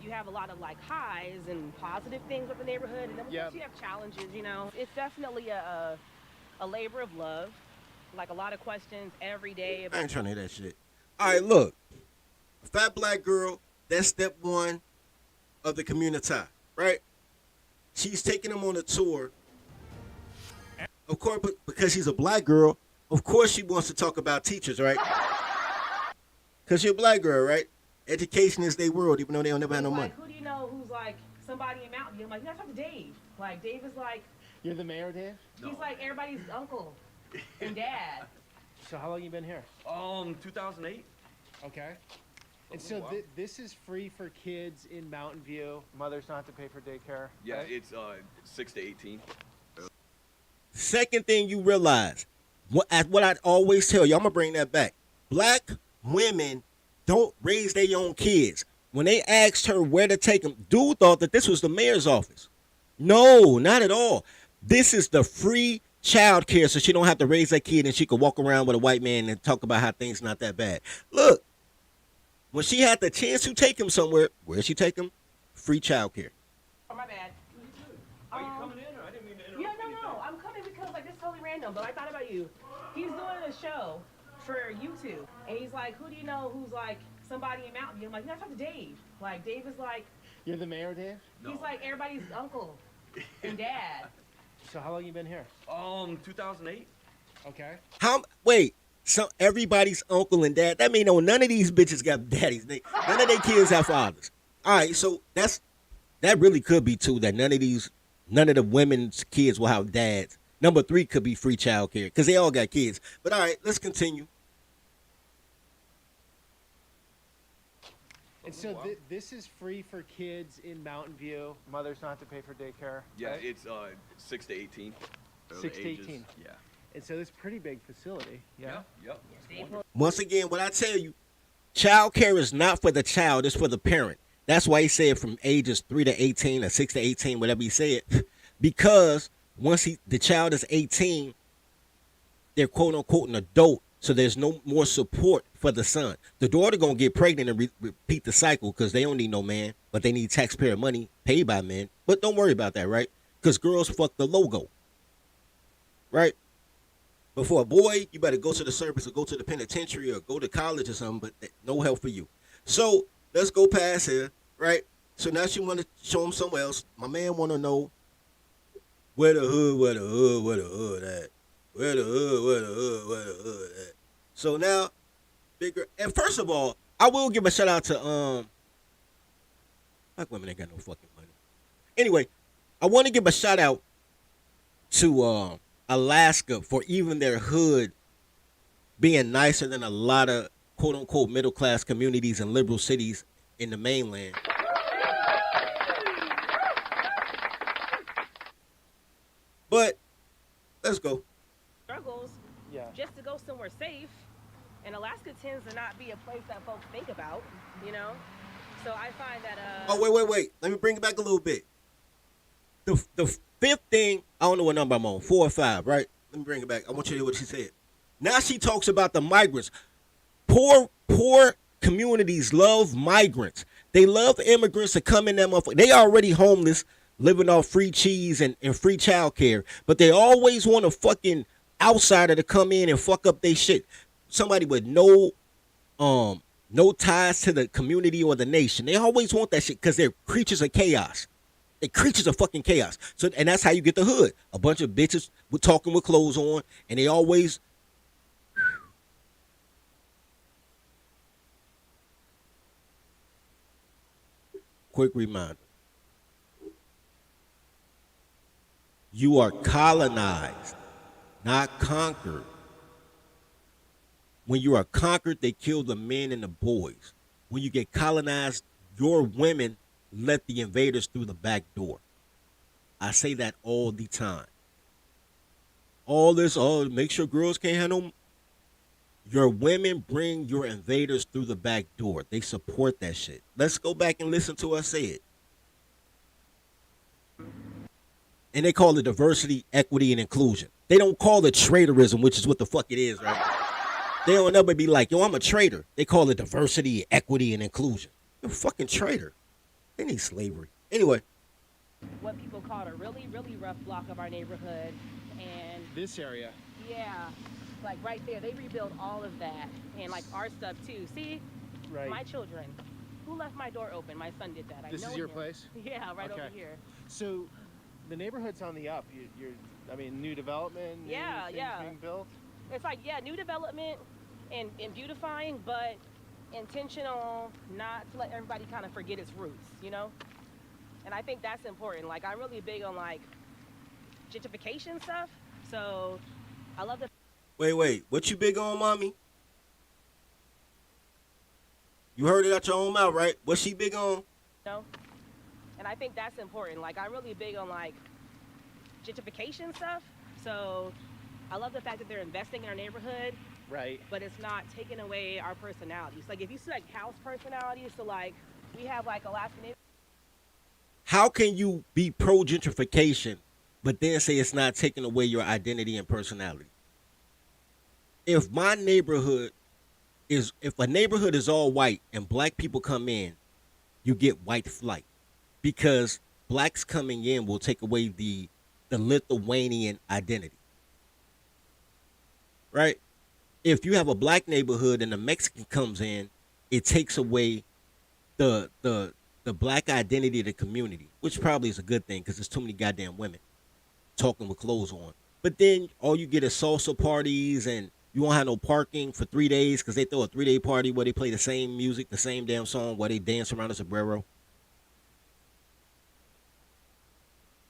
you have a lot of like highs and positive things with the neighborhood, and then you have challenges. You know, it's definitely a labor of love. Like a lot of questions every day. I ain't trying to hear that shit. All right, look. Fat black girl, that's step one of the Communitah, right? She's taking them on a tour. Of course, because she's a black girl, of course she wants to talk about teachers, right? Because you're a black girl, right? Education is their world, even though they don't never have no money. Who do you know who's like somebody in Mountain View? I'm like, you gotta talk to Dave. Like, Dave is like... You're the mayor, Dave? He's like everybody's uncle and dad. So how long you been here? 2008. Okay. And so this is free for kids in Mountain View. Mothers don't have to pay for daycare. Yeah, right? it's 6 to 18. Second thing you realize, what I always tell you, I'm gonna bring that back. Black women don't raise their own kids. When they asked her where to take them, dude thought that this was the mayor's office. No, not at all. This is the free child care, so she don't have to raise that kid and she could walk around with a white man and talk about how things not that bad. Look, when she had the chance to take him somewhere, where'd she take him? Free child care. Oh, my bad. Are you coming in, or I didn't mean to interrupt? Yeah, no. I'm coming because like this is totally random, but I thought about you. He's doing a show for YouTube, and he's like, "Who do you know who's like somebody in Mountain View?" I'm like, "You gotta talk to Dave." Like Dave is like, You're the mayor, Dave? he's like everybody's uncle and dad. So how long you been here? 2008. Okay. Wait, so everybody's uncle and dad. That mean none of these bitches got daddies. None of their kids have fathers. All right, so that really could be too. That none of the women's kids will have dads. Number 3 could be free child care because they all got kids. But all right, let's continue. And so this is free for kids in Mountain View. Mothers don't have to pay for daycare. Yeah, right? it's 6 to 18. 6 to ages. 18. Yeah. And so this pretty big facility. Yeah. Yep. Once again, what I tell you, child care is not for the child, it's for the parent. That's why he said from ages 3 to 18 or 6 to 18, whatever he said. Because once the child is 18, they're quote unquote an adult, so there's no more support for the son. The daughter gonna get pregnant and repeat the cycle because they don't need no man, but they need taxpayer money paid by men. But don't worry about that, right? Because girls fuck the logo, right? But for a boy, you better go to the service or go to the penitentiary or go to college or something, but no help for you. So let's go past here, right? So now she want to show him somewhere else. My man want to know where the hood at. Where the hood at. So now, bigger. And first of all, I will give a shout out to black women ain't got no fucking money. Anyway, I want to give a shout out to Alaska for even their hood being nicer than a lot of quote unquote middle class communities and liberal cities in the mainland. But let's go. Struggles. Yeah. Just to go somewhere safe, and Alaska tends to not be a place that folks think about. You know. So I find that. Oh wait. Let me bring it back a little bit. The fifth thing, I don't know what number I'm on, 4 or 5, right? Let me bring it back. I want you to hear what she said. Now she talks about the migrants. Poor communities love migrants. They love immigrants to come in that motherfucker. They already homeless, living off free cheese and free child care, but they always want a fucking outsider to come in and fuck up their shit. Somebody with no ties to the community or the nation. They always want that shit because they're creatures of chaos. They're creatures of fucking chaos. So, and that's how you get the hood. A bunch of bitches with talking with clothes on, and they always. Quick reminder. You are colonized, not conquered. When you are conquered, they kill the men and the boys. When you get colonized, your women let the invaders through the back door. I say that all the time. All this, make sure girls can't have no. Your women bring your invaders through the back door. They support that shit. Let's go back and listen to us say it. And they call it diversity, equity, and inclusion. They don't call it traitorism, which is what the fuck it is, right? They don't ever be like, yo, I'm a traitor. They call it diversity, equity, and inclusion. You're a fucking traitor. They need slavery. Anyway. What people call a really, really rough block of our neighborhood. And this area. Yeah. Like right there. They rebuilt all of that. And like our stuff too. See? Right. My children. Who left my door open? My son did that. This I know is your him. place? Yeah, right Okay. over here. So the neighborhood's on the up. I mean, new development, new things being built. It's like, new development and beautifying, but intentional, not to let everybody kind of forget its roots, you know? And I think that's important. Like, I'm really big on, like, gentrification stuff, so I love the... Wait, what you big on, mommy? You heard it out your own mouth, right? What she big on? know? And I think that's important. Like, I'm really big on, like, gentrification stuff. So I love the fact that they're investing in our neighborhood. Right. But it's not taking away our personalities. Like, if you see, like, house personalities, so, like, we have, like, Alaskan. How can you be pro gentrification, but then say it's not taking away your identity and personality? If my neighborhood if a neighborhood is all white and black people come in, you get white flight, because blacks coming in will take away the Lithuanian identity, right? If you have a black neighborhood and a Mexican comes in, it takes away the black identity of the community, which probably is a good thing because there's too many goddamn women talking with clothes on. But then all you get is salsa parties, and you won't have no parking for 3 days because they throw a 3-day party where they play the same music, the same damn song, while they dance around a sombrero.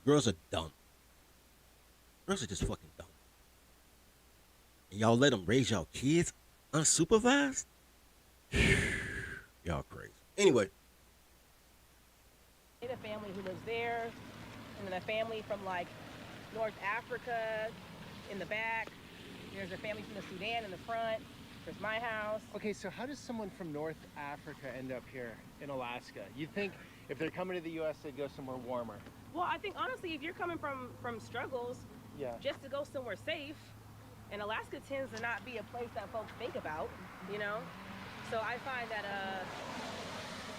Girls are dumb. Girls are just fucking dumb. And y'all let them raise y'all kids unsupervised? Y'all crazy. Anyway. A family who lives there, and then a family from, like, North Africa in the back. There's a family from the Sudan in the front. There's my house. Okay, so how does someone from North Africa end up here in Alaska? You'd think if they're coming to the U.S., they'd go somewhere warmer. Well, I think, honestly, if you're coming from struggles, just to go somewhere safe, and Alaska tends to not be a place that folks think about, you know? So I find that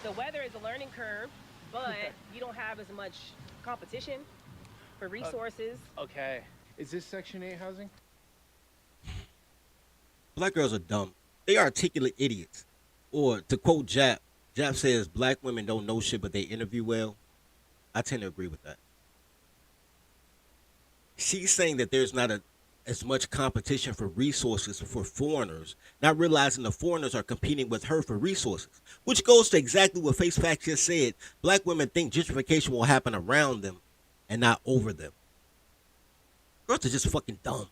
the weather is a learning curve, but you don't have as much competition for resources. Okay. Is this Section 8 housing? Black girls are dumb. They are articulate idiots. Or to quote Jap says black women don't know shit, but they interview well. I tend to agree with that. She's saying that there's not as much competition for resources for foreigners, not realizing the foreigners are competing with her for resources, which goes to exactly what Face Facts just said. Black women think gentrification will happen around them and not over them. Girls are just fucking dumb.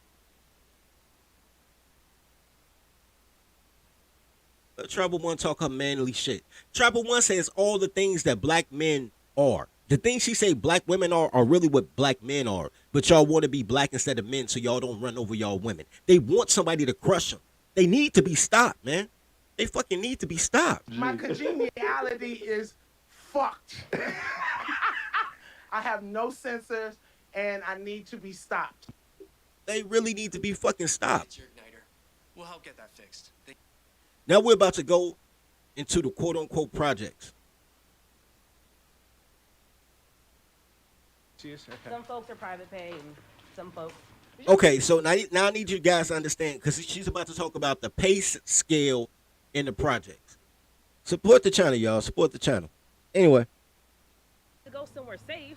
Tribal One talk her manly shit. Tribal One says all the things that black men are. The things she say black women are really what black men are. But y'all want to be black instead of men so y'all don't run over y'all women. They want somebody to crush them. They need to be stopped, man. They fucking need to be stopped. My congeniality is fucked. I have no sensors and I need to be stopped. They really need to be fucking stopped. It's your igniter. We'll help get that fixed. Now we're about to go into the quote-unquote projects. Some folks are private pay, and some folks. Okay, so now I need you guys to understand, because she's about to talk about the pace scale in the projects. Support the channel, y'all. Support the channel. Anyway. To go somewhere safe,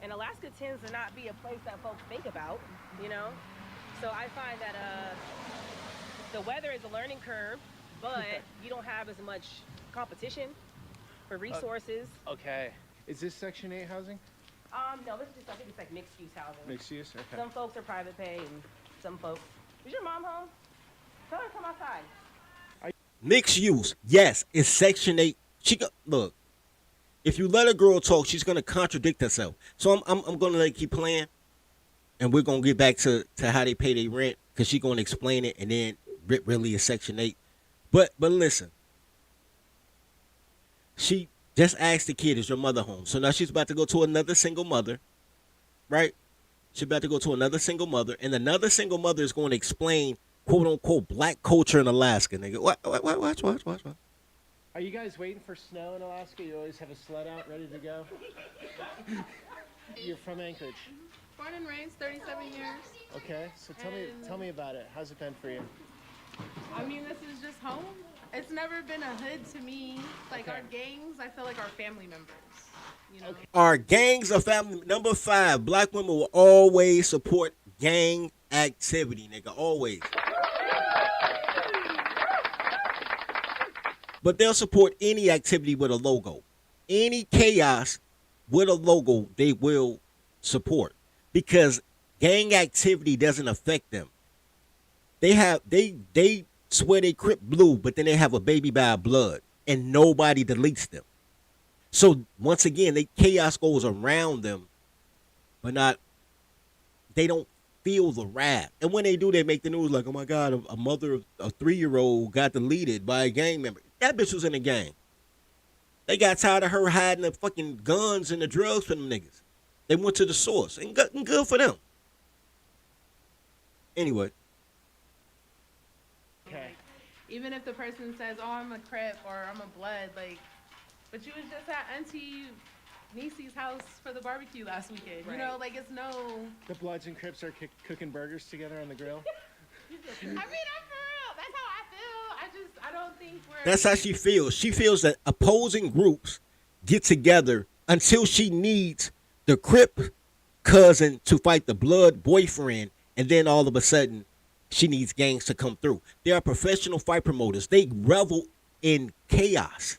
and Alaska tends to not be a place that folks think about, you know? So I find that the weather is a learning curve, but you don't have as much competition for resources. Okay. Is this Section 8 housing? No, this is just, I think it's like mixed use housing. Mixed use? Okay. Some folks are private pay and some folks. Is your mom home? Tell her to come outside. Mixed use. Yes, it's Section 8. Look, if you let a girl talk, she's going to contradict herself. So I'm going to let her keep playing, and we're going to get back to how they pay their rent, because she's going to explain it, and then really it's Section 8. But listen, she just asked the kid, is your mother home? So now she's about to go to another single mother, right? She's about to go to another single mother, and another single mother is going to explain, quote unquote, black culture in Alaska. Nigga, watch. Are you guys waiting for snow in Alaska? You always have a sled out ready to go? You're from Anchorage. Born and raised, 37 years. Okay, so tell me about it. How's it been for you? I mean, this is just home. It's never been a hood to me. Like our gangs, I feel like our family members. You know? Our gangs are family. Number 5, black women will always support gang activity, nigga. Always. But they'll support any activity with a logo. Any chaos with a logo, they will support. Because gang activity doesn't affect them. They swear they Crip blue, but then they have a baby by blood. and nobody deletes them. So once again, chaos goes around them, but they don't feel the wrath. And when they do, they make the news like, oh my God, a mother of a 3-year-old got deleted by a gang member. That bitch was in a gang. They got tired of her hiding the fucking guns and the drugs from them niggas. They went to the source, and good for them. Anyway. Okay. Even if the person says, oh, I'm a Crip or I'm a Blood, like, but you was just at Auntie Niecy's house for the barbecue last weekend. You know, like, it's no... The Bloods and Crips are cooking burgers together on the grill? I mean, I'm for real. That's how I feel. I don't think we're... That's how she feels. She feels that opposing groups get together until she needs the Crip cousin to fight the Blood boyfriend, and then all of a sudden, she needs gangs to come through. They are professional fight promoters. They revel in chaos.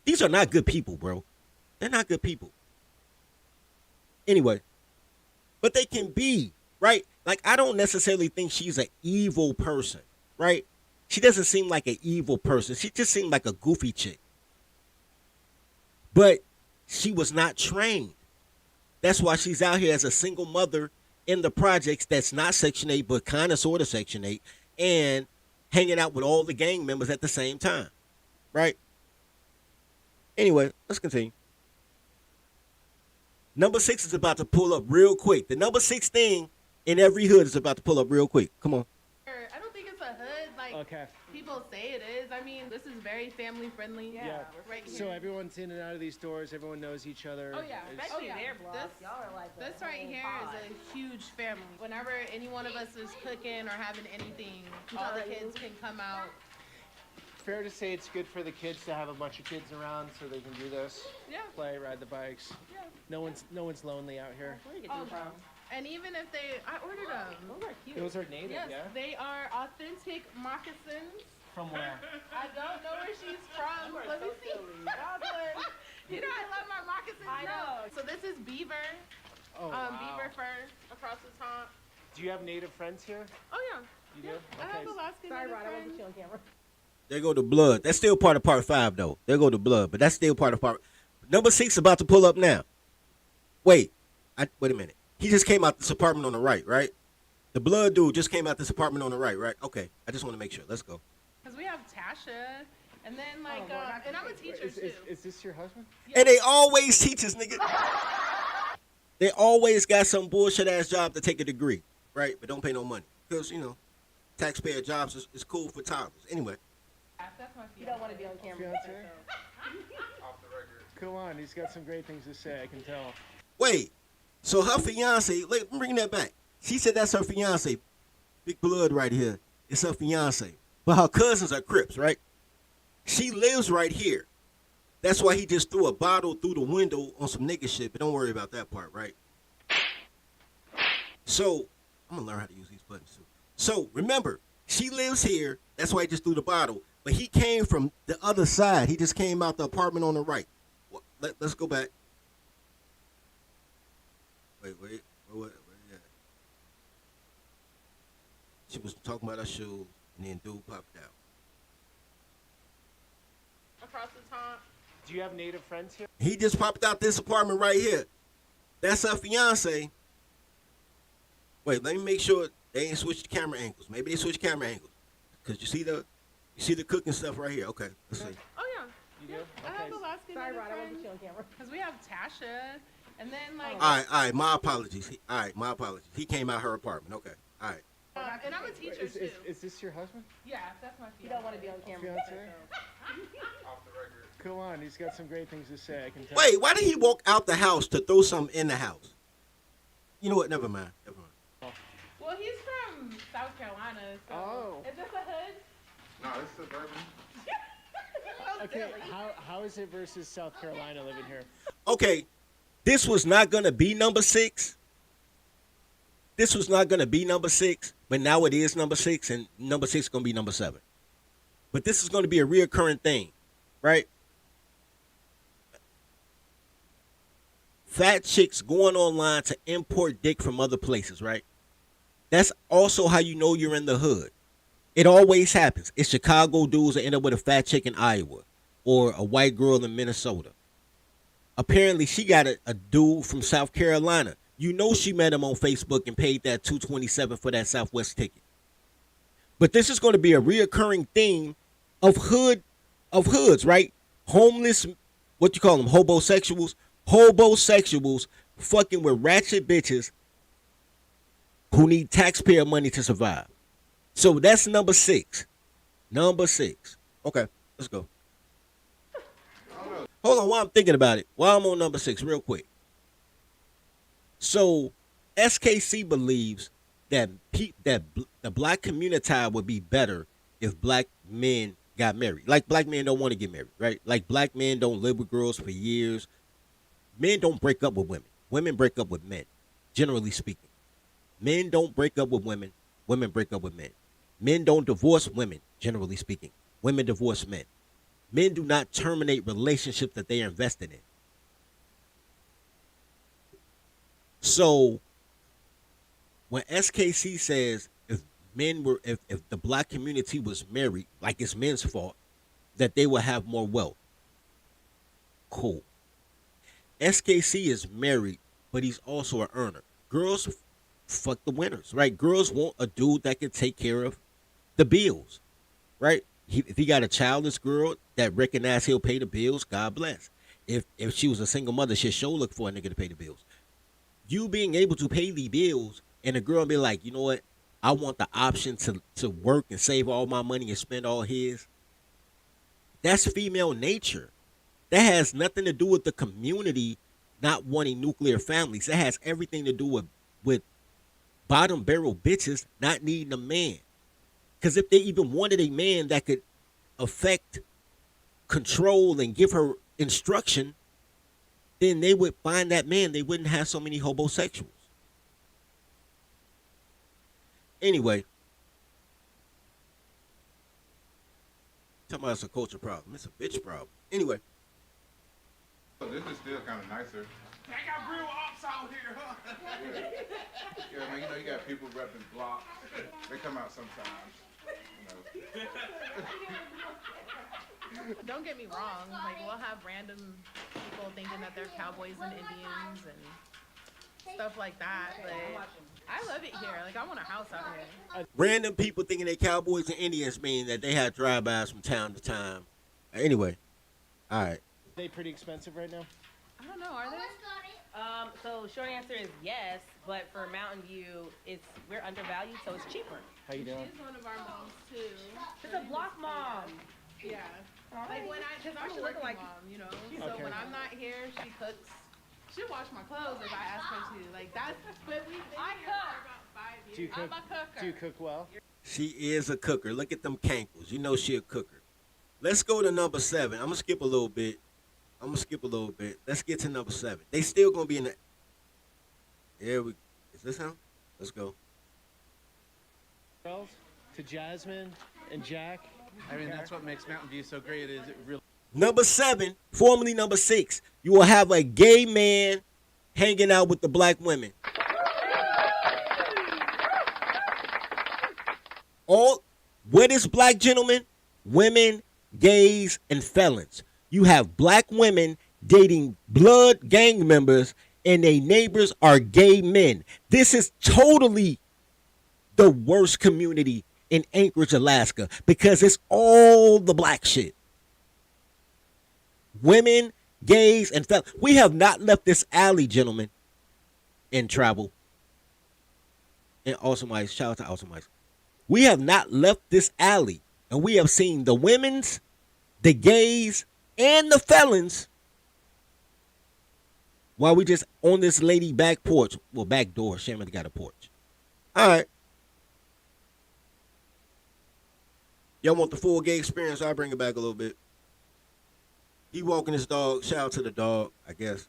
These are not good people, bro. They're not good people. Anyway, but they can be, right? Like, I don't necessarily think she's an evil person, right? She doesn't seem like an evil person. She just seemed like a goofy chick. But she was not trained. That's why she's out here as a single mother in the projects that's not Section 8, but kind of sort of Section 8, and hanging out with all the gang members at the same time, right? Anyway, let's continue. Number 6 is about to pull up real quick. The number 6 thing in every hood is about to pull up real quick. Come on. I don't think it's a hood like people say it is. I mean, this is very family friendly. Yeah. Right here. So everyone's in and out of these doors. Everyone knows each other. Oh yeah, Especially their blocks. Y'all are like this right here is a huge family. Whenever any one of us is cooking or having anything, all the kids can come out. Fair to say it's good for the kids to have a bunch of kids around so they can do this. Yeah. Play, ride the bikes. Yeah. No one's lonely out here. Oh, and even if I ordered them. Those are cute. Those are native, yes, yeah? They are authentic moccasins. From where? I don't know where she's from. Let me see. You know I love my moccasins. I know. So this is beaver. Oh, wow. Beaver fur across the top. Do you have native friends here? Oh yeah. You do? I have Alaskan native friends. on camera. There go the Blood. That's still part of part 5, though. There go the Blood, but that's still part of part. Number 6 about to pull up now. Wait a minute. He just came out this apartment on the right? The Blood dude just came out this apartment on the right? Okay, I just want to make sure. Let's go. Because we have Tasha, and then like, and I'm a teacher too. Is this your husband? Yeah. And they always teachers, nigga. They always got some bullshit ass job to take a degree, right? But don't pay no money because taxpayer jobs is cool for toddlers. Anyway. That's my You don't want to be on camera. Off the record. Come on, he's got some great things to say, I can tell. Wait, so her fiance, bring that back. She said that's her fiance. Big Blood right here. It's her fiance. But her cousins are Crips, right? She lives right here. That's why he just threw a bottle through the window on some nigga shit, but don't worry about that part, right? So, I'm going to learn how to use these buttons too. So, remember, she lives here. That's why he just threw the bottle. But he came from the other side. He just came out the apartment on the right. Let's go back. Wait. Yeah. She was talking about her shoes, and then dude popped out. across the top. Do you have native friends here? He just popped out this apartment right here. That's her fiance. Wait, let me make sure they ain't switched camera angles. Maybe they switched camera angles. Cause you see the cooking stuff right here. Okay, let's see. Oh yeah. You do? I have Alaskan Sorry, native Rod, I friends. wasn't you on camera. Because we have Tasha, and then like. All right. My apologies. My apologies. He came out her apartment. Okay. All right. And I'm a teacher too. Is this your husband? Yeah, that's my fiance. You don't want to be on camera. Fiance? Off the record. Come on, he's got some great things to say. I can tell. Wait, why did he walk out the house to throw something in the house? You know what? Never mind. Well, he's from South Carolina. So Oh. Is this a hood? No, it's suburban. Okay, how is it versus South Carolina living here? Okay, this was not gonna be number 6. This was not gonna be number 6, but now it is number 6, and number 6 is gonna be number 7. But this is gonna be a reoccurring thing, right? Fat chicks going online to import dick from other places, right? That's also how you know you're in the hood. It always happens. It's Chicago dudes that end up with a fat chick in Iowa. or a white girl in Minnesota. Apparently, she got a dude from South Carolina. You know she met him on Facebook and paid that $227 for that Southwest ticket. But this is going to be a reoccurring theme of hoods, right? Homeless, what you call them, hobosexuals fucking with ratchet bitches who need taxpayer money to survive. So that's number 6. Number 6. Okay, let's go. Hold on, while I'm thinking about it, while I'm on number 6, real quick. So SKC believes that the black community would be better if black men got married. Like, black men don't want to get married, right? Like, black men don't live with girls for years. Men don't break up with women. Women break up with men, generally speaking. Men don't break up with women. Women break up with men. Men don't divorce women, generally speaking. Women divorce men. Men do not terminate relationships that they are invested in. So when SKC says if the black community was married, like it's men's fault, that they will have more wealth. Cool. SKC is married, but he's also an earner. Girls fuck the winners, right? Girls want a dude that can take care of the bills, right? If he got a childless girl that recognize he'll pay the bills, God bless. If she was a single mother, she'll sure look for a nigga to pay the bills. You being able to pay the bills and the girl be like, you know what? I want the option to work and save all my money and spend all his. That's female nature. That has nothing to do with the community not wanting nuclear families. That has everything to do with bottom barrel bitches not needing a man. Because if they even wanted a man that could affect, control, and give her instruction, then they would find that man. They wouldn't have so many homosexuals. Anyway, talking about it's a culture problem. It's a bitch problem. Anyway. This is still kind of nicer. I got real ops out here, huh? Yeah, man, you got people repping blocks. They come out sometimes. Don't get me wrong, like we'll have random people thinking that they're cowboys and Indians and stuff like that, but I love it here. Like I want a house out here. Random people thinking they cowboys and Indians mean that they have drive-bys from town to time. Anyway, all right. Are they pretty expensive right now? I don't know, are they? So short answer is yes, but for Mountain View, we're undervalued, so it's cheaper. How you doing? She's one of our moms too. It's a block mom. Yeah. Like because I'm a working mom, you know. So when I'm not here, she cooks. She'll wash my clothes if I ask her to. Like that's. But we've been here for about 5 years. Do you cook? I'm a cooker. Do you cook well? She is a cooker. Look at them cankles. You know she a cooker. Let's go to number 7. I'm gonna skip a little bit. Let's get to number 7. They still gonna be in the. Is this him? Let's go. Girls, to Jasmine and Jack. I mean, that's what makes Mountain View so great. Is it really? Number 7, formerly number 6. You will have a gay man hanging out with the black women. What is black gentlemen? Women, gays, and felons. You have black women dating blood gang members, and their neighbors are gay men. This is totally the worst community in Anchorage, Alaska, because it's all the black shit. Women, gays, and felons. We have not left this alley, gentlemen, in travel. And Awesome Ice, shout out to Awesome Ice. We have not left this alley, and we have seen the women's, the gays, and the felons while we just on this lady back porch. Well, back door. She ain't got a porch. All right. Y'all want the full gay experience? I'll bring it back a little bit. He walking his dog. Shout out to the dog, I guess.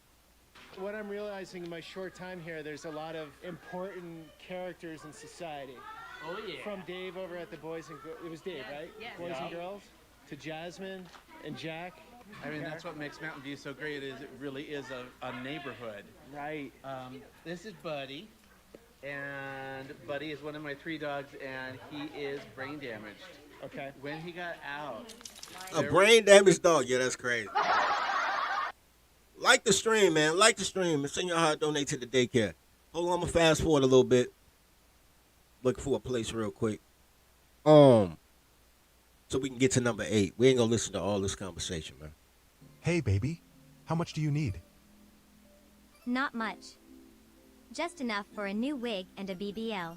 What I'm realizing in my short time here, there's a lot of important characters in society. Oh, yeah. From Dave over at the Boys and Girls. It was Dave, right? Yes. Boys Yeah. and Girls. To Jasmine and Jack. I mean, that's what makes Mountain View so great. Is it really is a neighborhood. Right. This is Buddy, and Buddy is one of my 3 dogs, and he is brain damaged. Okay. When he got out. A brain damaged dog. Yeah, that's crazy. Like the stream, man. Like the stream. And send y'all how to donate to the daycare. Hold on, I'm gonna fast forward a little bit. Looking for a place real quick. So we can get to number 8. We ain't gonna listen to all this conversation, man. Hey, baby. How much do you need? Not much. Just enough for a new wig and a BBL.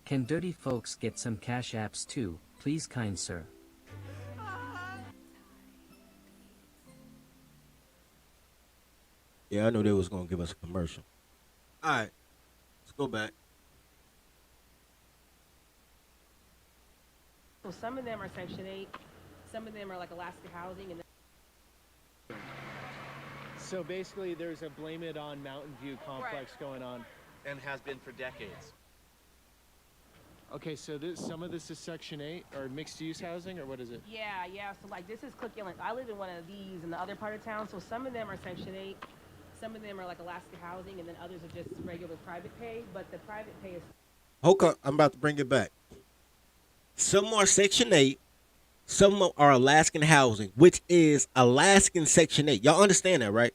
Can dirty folks get some cash apps too, please, kind sir? Yeah, I knew they was gonna give us a commercial. All right, let's go back. So some of them are Section 8, some of them are like Alaskan housing, and So basically, there's a blame it on Mountain View complex going on. And has been for decades. Okay, so some of this is Section 8 or mixed use housing, or what is it? yeah. So like this is Cook Inlet. I live in one of these in the other part of town. So some of them are Section 8, some of them are like Alaskan housing, and then others are just regular private pay. But the private pay is. Okay, I'm about to bring it back. Some are Section 8, some are Alaskan housing, which is Alaskan Section 8. Y'all understand that, right?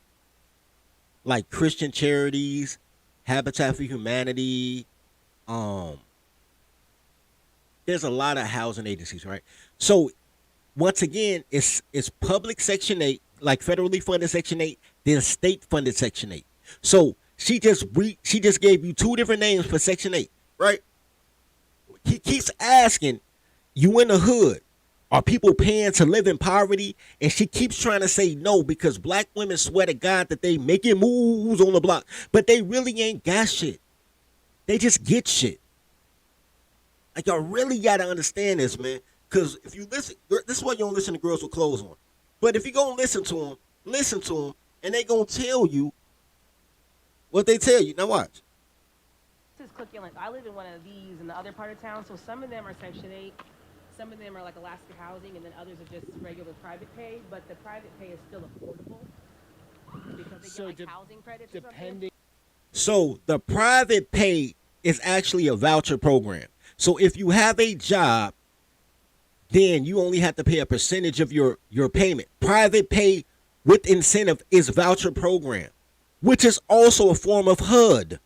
Like Christian Charities, Habitat for Humanity. There's a lot of housing agencies, right? So once again, it's public Section 8, like federally funded Section 8, then state funded Section 8. So she just gave you 2 different names for Section 8, right? He keeps asking, you in the hood, are people paying to live in poverty? And she keeps trying to say no because black women swear to God that they making moves on the block, but they really ain't got shit. They just get shit. Like, y'all really got to understand this, man. Because if you listen, this is why you don't listen to girls with clothes on. But if you go and listen to them, and they going to tell you what they tell you. Now watch. This is Cook Inlet. I live in one of these in the other part of town. So some of them are Section 8, some of them are like Alaskan housing, and then others are just regular private pay. But the private pay is still affordable because they get like housing credits or something. So the private pay is actually a voucher program. So if you have a job, then you only have to pay a percentage of your payment. Private pay with incentive is voucher program, which is also a form of HUD.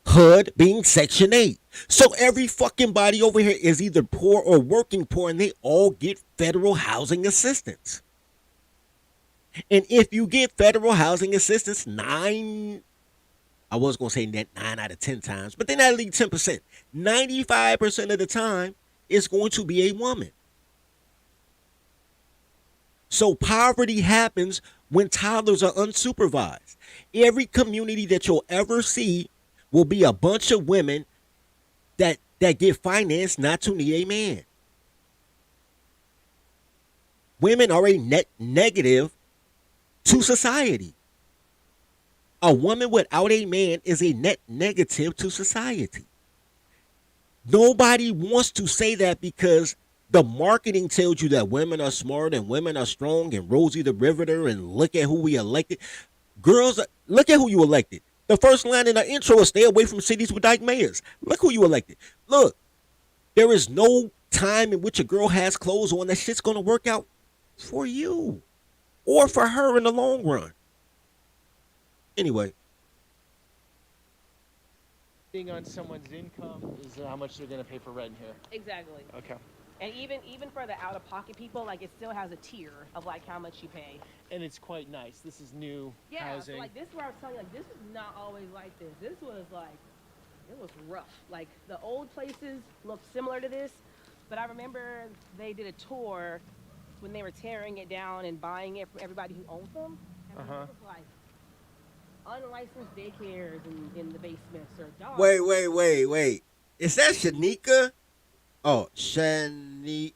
HUD being Section 8. So every fucking body over here is either poor or working poor, and they all get federal housing assistance. And if you get federal housing assistance, I was going to say that 9 out of 10 times, but then that leaves 10%. 95% of the time, it's going to be a woman. So poverty happens when toddlers are unsupervised. Every community that you'll ever see will be a bunch of women that get financed not to need a man. Women are a net negative to society. A woman without a man is a net negative to society. Nobody wants to say that because the marketing tells you that women are smart and women are strong and Rosie the Riveter and look at who we elected. Girls, look at who you elected. The first line in the intro is stay away from cities with dyke mayors. Look who you elected. Look, there is no time in which a girl has clothes on that shit's going to work out for you or for her in the long run. Anyway. Being on someone's income is how much they're going to pay for rent here. Exactly. Okay. And even for the out-of-pocket people, like it still has a tier of like how much you pay. And it's quite nice. This is new housing. So like this is where I was telling you, like this is not always like this. This was like, it was rough. Like the old places looked similar to this, but I remember they did a tour when they were tearing it down and buying it from everybody who owned them. And it was like unlicensed daycares in the basements or dogs. Wait. Is that Shanika? Oh, Shanika.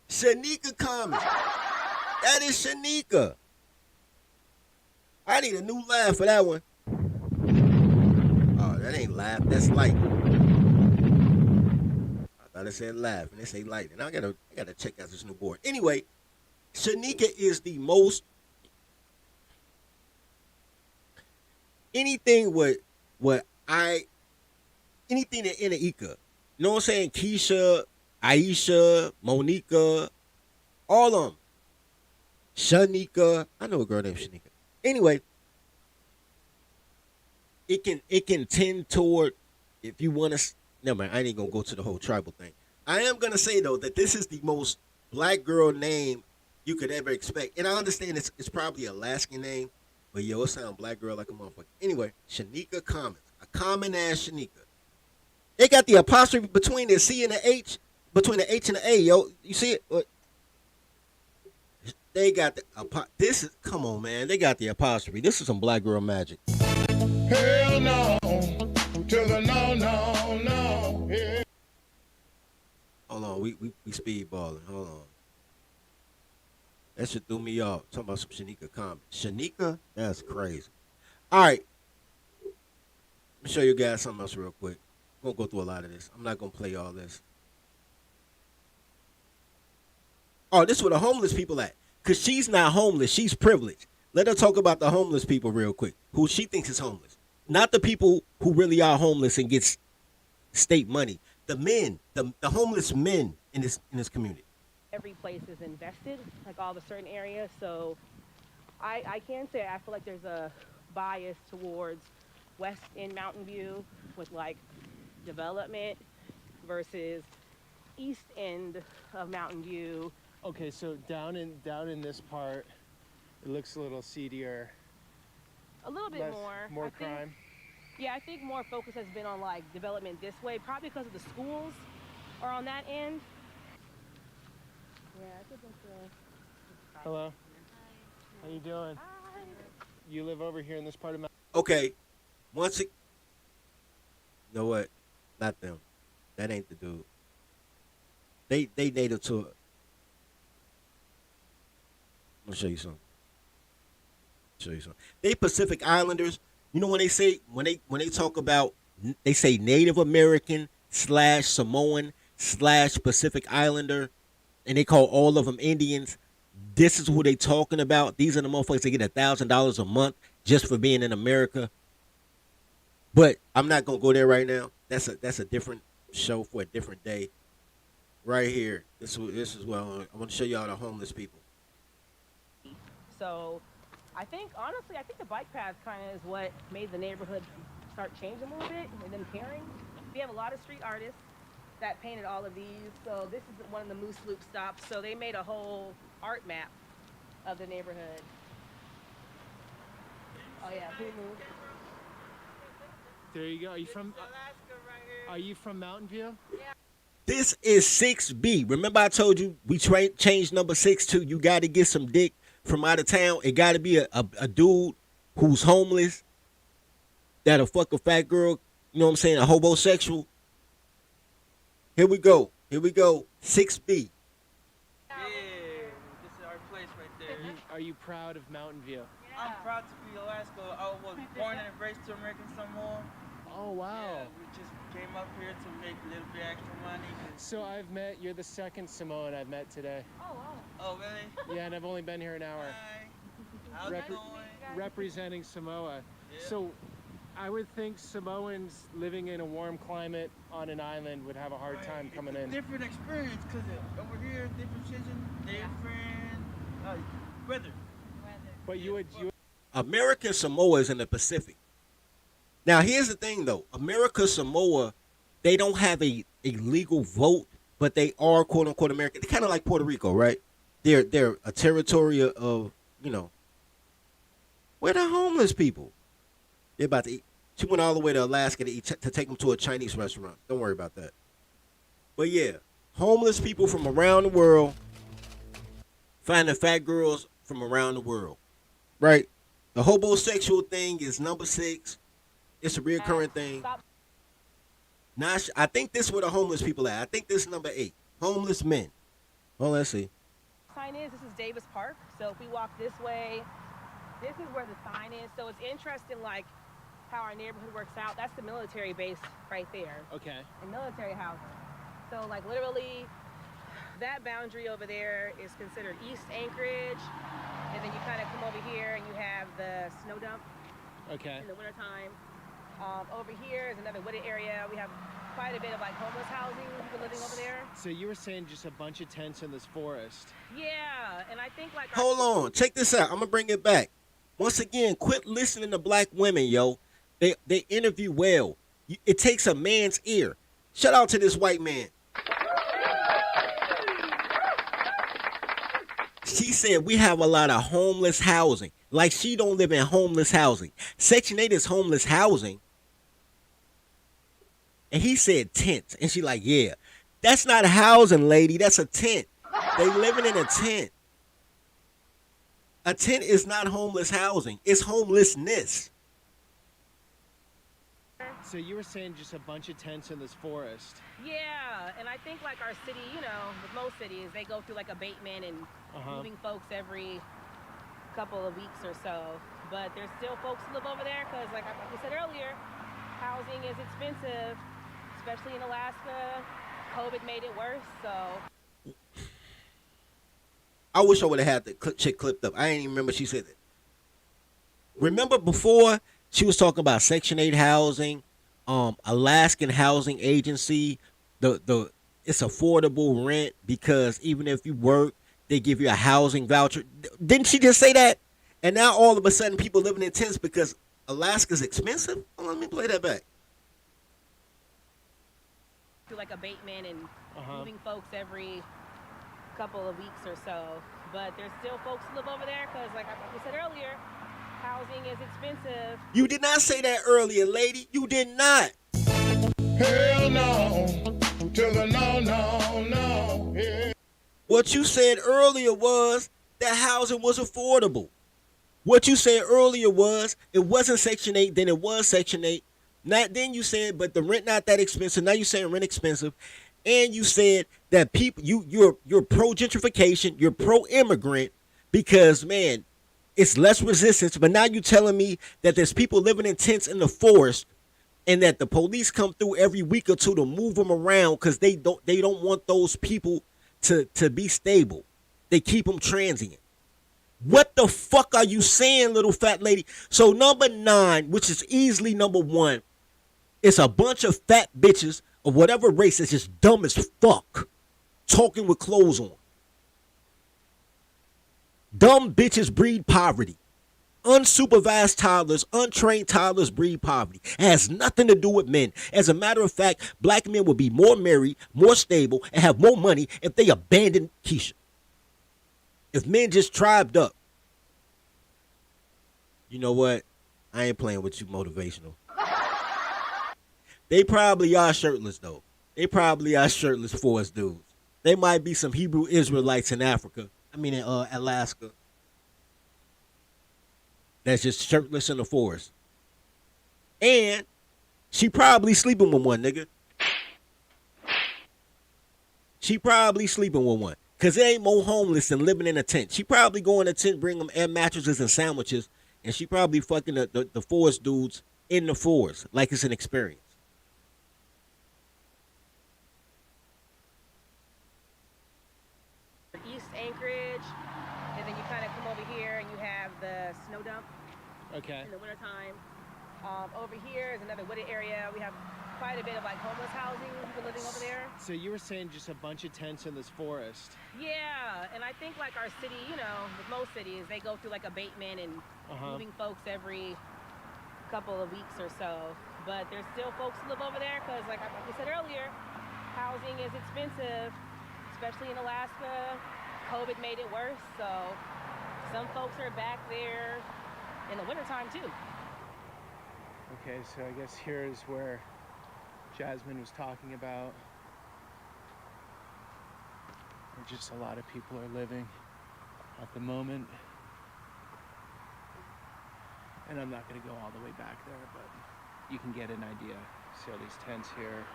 Shanika Commons. That is Shanika. I need a new laugh for that one. Oh, that ain't laugh. That's light. I thought it said laugh, and it say light. And I gotta check out this new board. Anyway, Shanika is the most anything that in the Ika. You know what I'm saying? Keisha, Aisha, Monica, all of them. Shanika. I know a girl named Shanika. Anyway, it can tend toward, if you want to. Never mind. I ain't gonna go to the whole tribal thing. I am gonna say though that this is the most black girl name you could ever expect, and I understand it's probably an Alaskan name, but yo, it sound black girl like a motherfucker. Anyway, Shanika Commons, a common ass Shanika. They got the apostrophe between the C and the H, between the H and the A. Yo, you see it? They got the this is, come on, man. They got the apostrophe. This is some black girl magic. Hell no, to the no. Yeah. Hold on, we speedballing. Hold on. That shit threw me off. Talking about some Shanika Commons. Shanika? That's crazy. All right. Let me show you guys something else real quick. I'm going to go through a lot of this. I'm not going to play all this. Oh, this is where the homeless people at. Because she's not homeless. She's privileged. Let her talk about the homeless people real quick. Who she thinks is homeless. Not the people who really are homeless and gets state money. The men, the homeless men in this community. Every place is invested, like all the certain areas. So I can say I feel like there's a bias towards West End Mountain View with like development versus East End of Mountain View. Okay, so down in this part, it looks a little seedier. A little bit more crime. I think more focus has been on like development this way, probably because of the schools are on that end. Yeah, I think it's Hello. How you doing? Hi. You live over here in this part of Okay. Once it. You know what? Not them. That ain't the dude. They native to it. I'm gonna show you something. They Pacific Islanders. You know when they say when they talk about, they say Native American / Samoan / Pacific Islander, and they call all of them Indians. This is who they talking about. These are the motherfuckers that get $1,000 a month just for being in America. But I'm not gonna go there right now. That's a different show for a different day. Right here. This is well. I want to show y'all the homeless people. So I think the bike path kind of is what made the neighborhood start changing a little bit and them caring. We have a lot of street artists that painted all of these. So this is one of the Moose Loop stops. So they made a whole art map of the neighborhood. Oh yeah, who moved? There you go. Are you from Mountain View? Yeah. This is 6B. Remember I told you we changed number 6 to you got to get some dick from out of town. It got to be a dude who's homeless, that'll fuck a fat girl, you know what I'm saying, a homosexual. Here we go. 6B. Yeah, this is our place right there. Are you proud of Mountain View? Yeah. I'm proud to be Alaska. I was born and raised to American Samoa. Oh, wow. Yeah, we just came up here to make a little bit extra money. So you're the second Samoan I've met today. Oh, wow. Oh, really? Yeah, and I've only been here an hour. Hi. How's it going? Representing Samoa. Yeah. So I would think Samoans living in a warm climate on an island would have a hard time coming in. Different experience, because over here, different season, different weather. But you would American Samoa is in the Pacific. Now, here's the thing, though. American Samoa, they don't have a legal vote, but they are, quote-unquote, American. They're kind of like Puerto Rico, right? They're a territory of, where the homeless people? They're about to eat. She went all the way to Alaska to take them to a Chinese restaurant. Don't worry about that. But, yeah, homeless people from around the world finding fat girls from around the world, right? The homosexual thing is number 6. It's a reoccurring thing. Now, I think this is where the homeless people at. I think this is number 8. Homeless men. Well, let's see. Sign is, this is Davis Park. So if we walk this way, this is where the sign is. So it's interesting, like, how our neighborhood works out. That's the military base right there. Okay. And military housing. So, like, literally, that boundary over there is considered East Anchorage. And then you kind of come over here and you have the snow dump. Okay. In the wintertime. Over here is another wooded area. We have quite a bit of like homeless housing, people living over there. So you were saying just a bunch of tents in this forest. Yeah, and I think like Hold on, check this out. I'm gonna bring it back. Once again, quit listening to black women, yo. They interview well. It takes a man's ear. Shout out to this white man. She said we have a lot of homeless housing. Like she don't live in homeless housing. Section 8 is homeless housing. And he said tents. And she like, yeah. That's not housing, lady. That's a tent. They living in a tent. A tent is not homeless housing. It's homelessness. So you were saying just a bunch of tents in this forest. Yeah, and I think like our city, you know, with most cities, they go through like abatement and moving folks every couple of weeks or so. But there's still folks who live over there because, like we said earlier, housing is expensive, especially in Alaska. COVID made it worse, so. I wish I would have had the chick clipped up. I ain't even remember she said it. Remember before she was talking about Section 8 housing, Alaskan housing agency, it's affordable rent because even if you work, they give you a housing voucher. Didn't she just say that? And now all of a sudden people living in tents because Alaska's expensive? Well, let me play that back. Through like abatement and moving folks every couple of weeks or so. But there's still folks who live over there because, like we said earlier, housing is expensive. You did not say that earlier, lady. You did not. Hell no. To the no, no, no. Yeah. What you said earlier was that housing was affordable. What you said earlier was it wasn't Section 8, then it was Section 8. Then you said, but the rent not that expensive. Now you saying rent expensive. And you said that people, you're pro gentrification, you're pro immigrant because, man, it's less resistance. But now you telling me that there's people living in tents in the forest and that the police come through every week or two to move them around because they don't want those people to be stable. They keep them transient. What the fuck are you saying, little fat lady? So number 9, which is easily number 1, it's a bunch of fat bitches of whatever race that's just dumb as fuck talking with clothes on. Dumb bitches breed poverty. Unsupervised toddlers, untrained toddlers breed poverty. It has nothing to do with men. As a matter of fact, black men would be more married, more stable, and have more money if they abandoned Keisha. If men just tribed up. You know what? I ain't playing with you motivational. They probably are shirtless, though. They probably are shirtless forest dudes. They might be some Hebrew Israelites in Africa. I mean, in Alaska. That's just shirtless in the forest. And she probably sleeping with one, nigga. She probably sleeping with one. Because there ain't more homeless than living in a tent. She probably go in a tent, bring them air mattresses and sandwiches, and she probably fucking the forest dudes in the forest like it's an experience. East Anchorage, and then you kind of come over here and you have the snow dump. Okay. In the wintertime. Over here is another wooded area. We have quite a bit of like homeless housing, people living over there. So you were saying just a bunch of tents in this forest. Yeah, and I think like our city, you know, with most cities, they go through like abatement and moving folks every couple of weeks or so. But there's still folks who live over there because, like we said earlier, housing is expensive, especially in Alaska. COVID made it worse, so some folks are back there in the wintertime too. Okay, so I guess here's where Jasmine was talking about where just a lot of people are living at the moment. And I'm not going to go all the way back there, but you can get an idea. See all these tents here.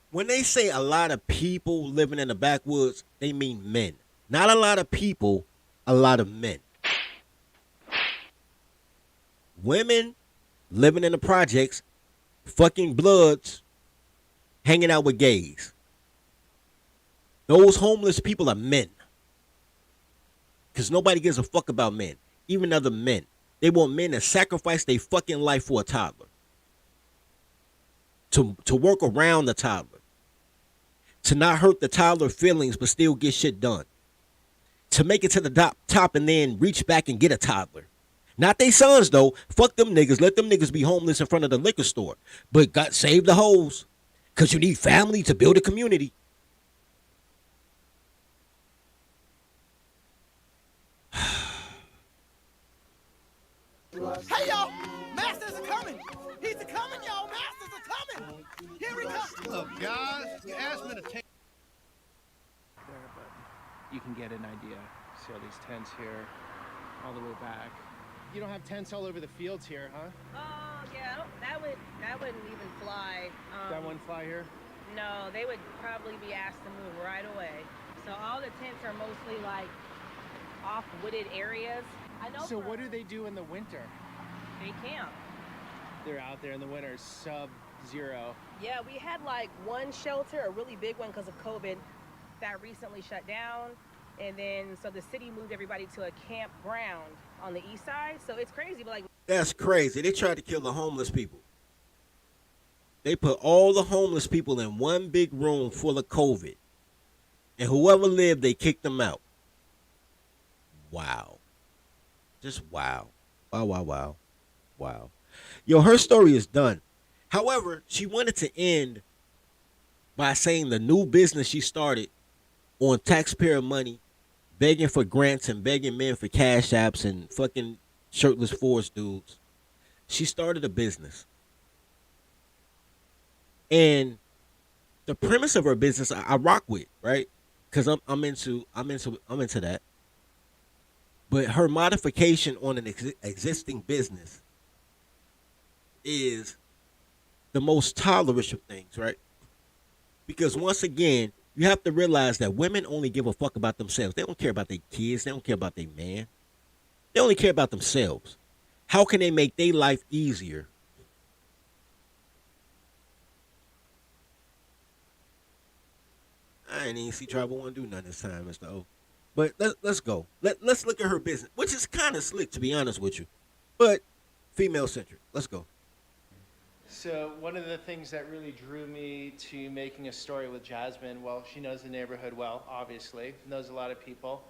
When they say a lot of people living in the backwoods, they mean men. Not a lot of people, a lot of men. Women living in the projects, fucking bloods, hanging out with gays. Those homeless people are men. Because nobody gives a fuck about men, even other men. They want men to sacrifice their fucking life for a toddler. to work around the toddler, to not hurt the toddler feelings but still get shit done, to make it to the top and then reach back and get a toddler. Not they sons though. Fuck them niggas. Let them niggas be homeless in front of the liquor store. But God save the hoes. Cause you need family to build a community. Hey y'all, Masters are coming. He's a coming, y'all. Masters are coming. Here we come. Look, guys, you asked me to take there, but you can get an idea. See all these tents here, all the way back. You don't have tents all over the fields here, huh? Oh yeah, that wouldn't even fly. That wouldn't fly here? No, they would probably be asked to move right away. So all the tents are mostly like off wooded areas. I know. So what do they do in the winter? They camp. They're out there in the winter, sub-zero. Yeah, we had like one shelter, a really big one because of COVID, that recently shut down. And then, so the city moved everybody to a campground on the east side. So it's crazy, but like... That's crazy. They tried to kill the homeless people. They put all the homeless people in one big room full of COVID. And whoever lived, they kicked them out. Wow. Just wow. Wow, wow, wow. Wow. Yo, her story is done. However, she wanted to end by saying the new business she started on taxpayer money, begging for grants and begging men for cash apps and fucking shirtless force dudes. She started a business. And the premise of her business I rock with, right? Because I'm into that. But her modification on an existing business is the most tolerant of things, right? Because once again, you have to realize that women only give a fuck about themselves. They don't care about their kids. They don't care about their man. They only care about themselves. How can they make their life easier? I ain't even see Tribal want to do nothing this time, Mr. O. But let's go. Let's look at her business, which is kind of slick, to be honest with you. But female-centric. Let's go. So one of the things that really drew me to making a story with Jasmine, well, she knows the neighborhood well, obviously, knows a lot of people,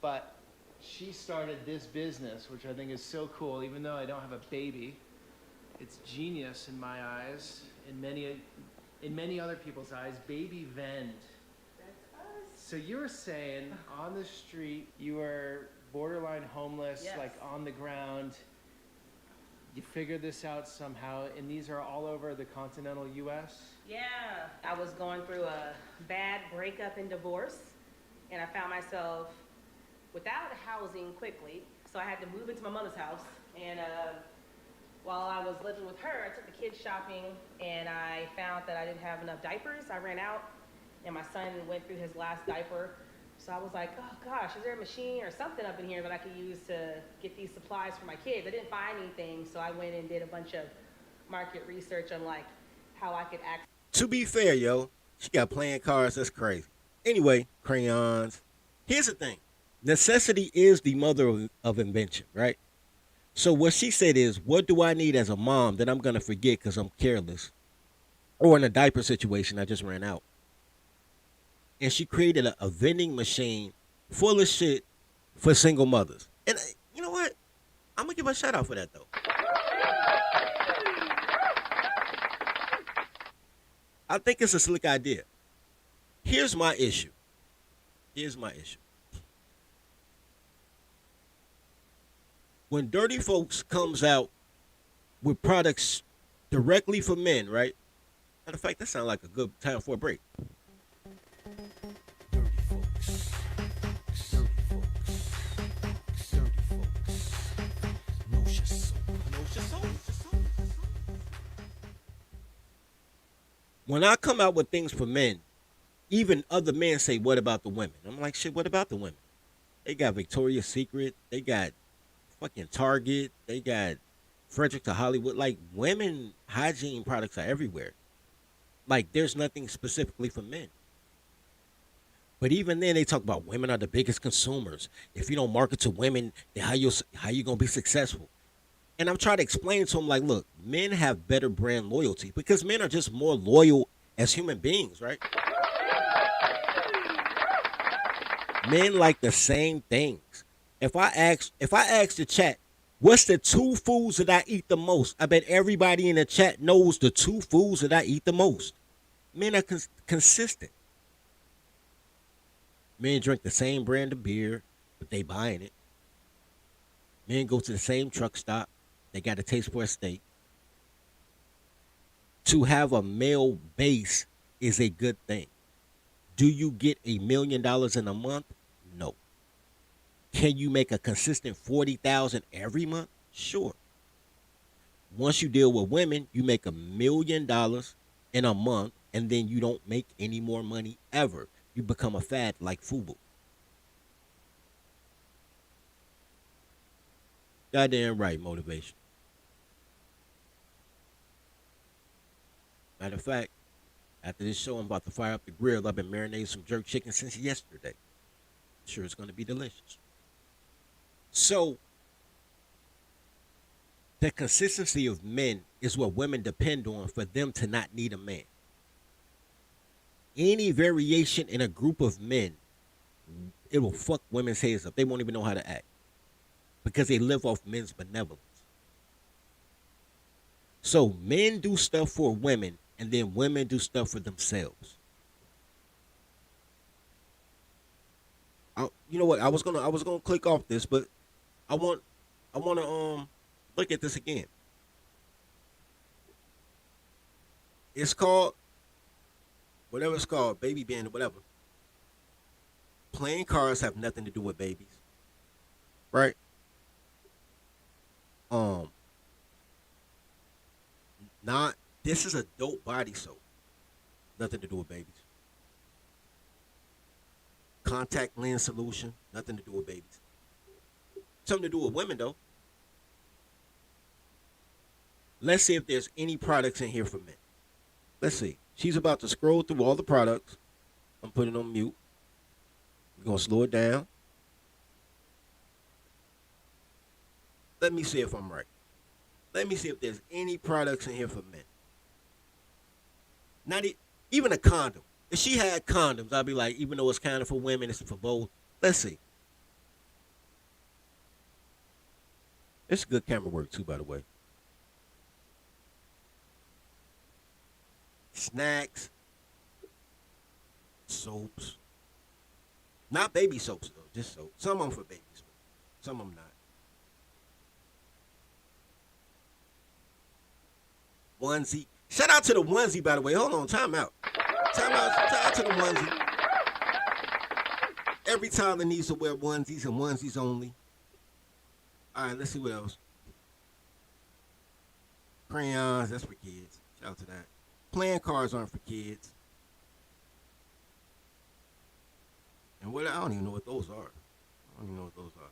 but she started this business, which I think is so cool, even though I don't have a baby. It's genius in my eyes, in many other people's eyes. Baby Vend. So you were saying on the street, you were borderline homeless, Yes. like on the ground. You figured this out somehow, and these are all over the continental U.S.? Yeah, I was going through a bad breakup and divorce, and I found myself without housing quickly, so I had to move into my mother's house. And while I was living with her, I took the kids shopping, and I found that I didn't have enough diapers. I ran out, and my son went through his last diaper. So I was like, oh gosh, is there a machine or something up in here that I could use to get these supplies for my kids? I didn't find anything, so I went and did a bunch of market research on like how I could access. To be fair, yo, she got playing cards. That's crazy. Anyway, crayons. Here's the thing. Necessity is the mother of invention, right? So what she said is, what do I need as a mom that I'm going to forget because I'm careless? Or in a diaper situation, I just ran out. And she created a vending machine full of shit for single mothers. And you know what? I'm going to give her a shout out for that, though. I think it's a slick idea. Here's my issue. When Dirty Folks comes out with products directly for men, right? Matter of fact, that sounds like a good time for a break. When I come out with things for men, even other men say, what about the women? I'm like, shit, what about the women? They got Victoria's Secret. They got fucking Target. They got Frederick to Hollywood. Like, women hygiene products are everywhere. Like, there's nothing specifically for men. But even then, they talk about women are the biggest consumers. If you don't market to women, then how you gonna be successful? And I'm trying to explain to him, like, look, men have better brand loyalty because men are just more loyal as human beings, right? Men like the same things. If I ask the chat, what's the 2 foods that I eat the most? I bet everybody in the chat knows the 2 foods that I eat the most. Men are consistent. Men drink the same brand of beer, but they buying it. Men go to the same truck stop. They got a taste for a steak. To have a male base is a good thing. Do you get $1 million in a month? No. Can you make a consistent 40,000 every month? Sure. Once you deal with women, you make $1 million in a month, and then you don't make any more money ever. You become a fad like FUBU. Goddamn right, motivation. Matter of fact, after this show, I'm about to fire up the grill. I've been marinating some jerk chicken since yesterday. Sure, it's going to be delicious. So, the consistency of men is what women depend on for them to not need a man. Any variation in a group of men, it will fuck women's heads up. They won't even know how to act because they live off men's benevolence. So men do stuff for women, and then women do stuff for themselves. You know what? I was gonna click off this, but I want to look at this again. It's called whatever it's called, baby band or whatever. Playing cards have nothing to do with babies, right? Not this is a dope body soap. Nothing to do with babies. Contact lens solution, nothing to do with babies. Something to do with women though. Let's see if there's any products in here for men. Let's see. She's about to scroll through all the products. I'm putting it on mute. We're gonna slow it down. Let me see if I'm right. Let me see if there's any products in here for men. Not even a condom. If she had condoms, I'd be like, even though it's kind of for women, it's for both. Let's see. It's good camera work too, by the way. Snacks, soaps. Not baby soaps though, just soap. Some of them for babies, some of them not. Onesie. Shout out to the onesie, by the way. Hold on, time out. Shout out to the onesie. Every Tyler needs to wear onesies and onesies only. All right, let's see what else. Crayons, that's for kids. Shout out to that. Playing cards aren't for kids. And what I don't even know what those are. I don't even know what those are.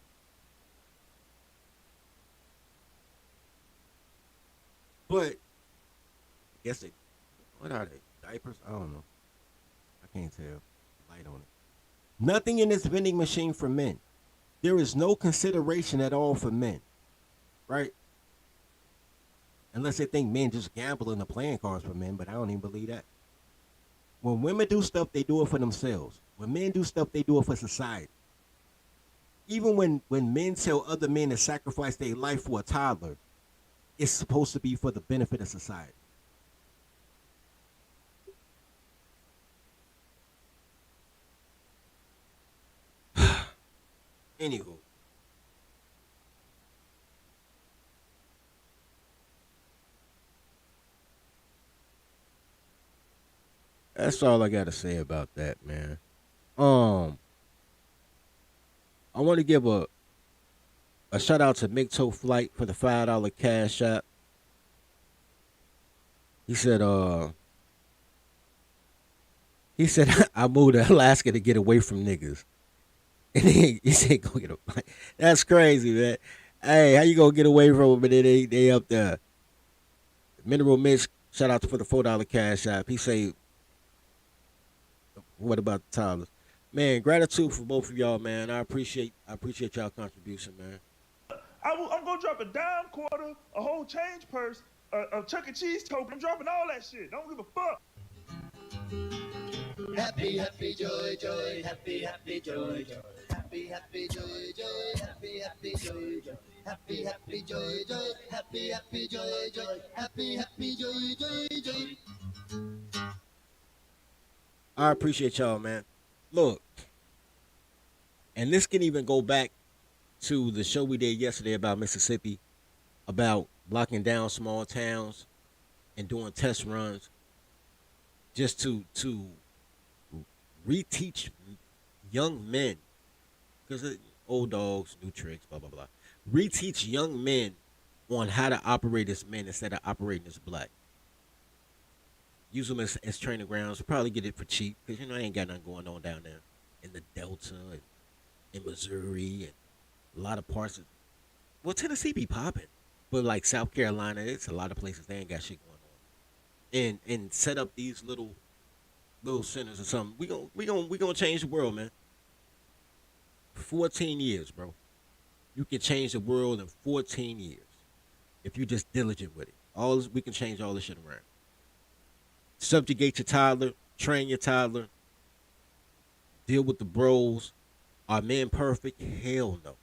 But I guess they, what are they? Diapers? I don't know. I can't tell. Light on it. Nothing in this vending machine for men. There is no consideration at all for men. Right? Unless they think men just gamble in the playing cards for men, but I don't even believe that. When women do stuff, they do it for themselves. When men do stuff, they do it for society. Even when men tell other men to sacrifice their life for a toddler, it's supposed to be for the benefit of society. Anywho. That's all I got to say about that, man. I want to give a shout out to Migto Flight for the $5 cash app. He said, I moved to Alaska to get away from niggas. And he said, go get a bite. That's crazy, man. Hey, how you gonna get away from them? And they up there. Mineral Mix, shout out for the $4 cash app. He say, what about the toddlers? Man, gratitude for both of y'all, man. I appreciate y'all contribution, man. I'm gonna drop a dime quarter, a whole change purse, a Chuck E. Cheese token. I'm dropping all that shit. Don't give a fuck. Happy, happy, joy, joy, happy, happy, joy, joy. Happy, happy, joy, joy, happy, happy, joy, joy. Happy, happy, joy, joy, happy, happy, joy, joy. Happy, happy, joy, joy, joy. I appreciate y'all, man. Look, and this can even go back to the show we did yesterday about Mississippi, about locking down small towns and doing test runs just to reteach young men, because old dogs, new tricks, blah, blah, blah. Reteach young men on how to operate as men instead of operating as black. Use them as training grounds. Probably get it for cheap because, I ain't got nothing going on down there in the Delta and in Missouri and a lot of parts of, well, Tennessee be popping. But like South Carolina, it's a lot of places they ain't got shit going on. And set up these little centers or something. We gonna change the world, man. 14 years, bro. You can change the world in 14 years if you're just diligent with it. We can change all this shit around. Subjugate your toddler, train your toddler, deal with the bros. Are men perfect? Hell no.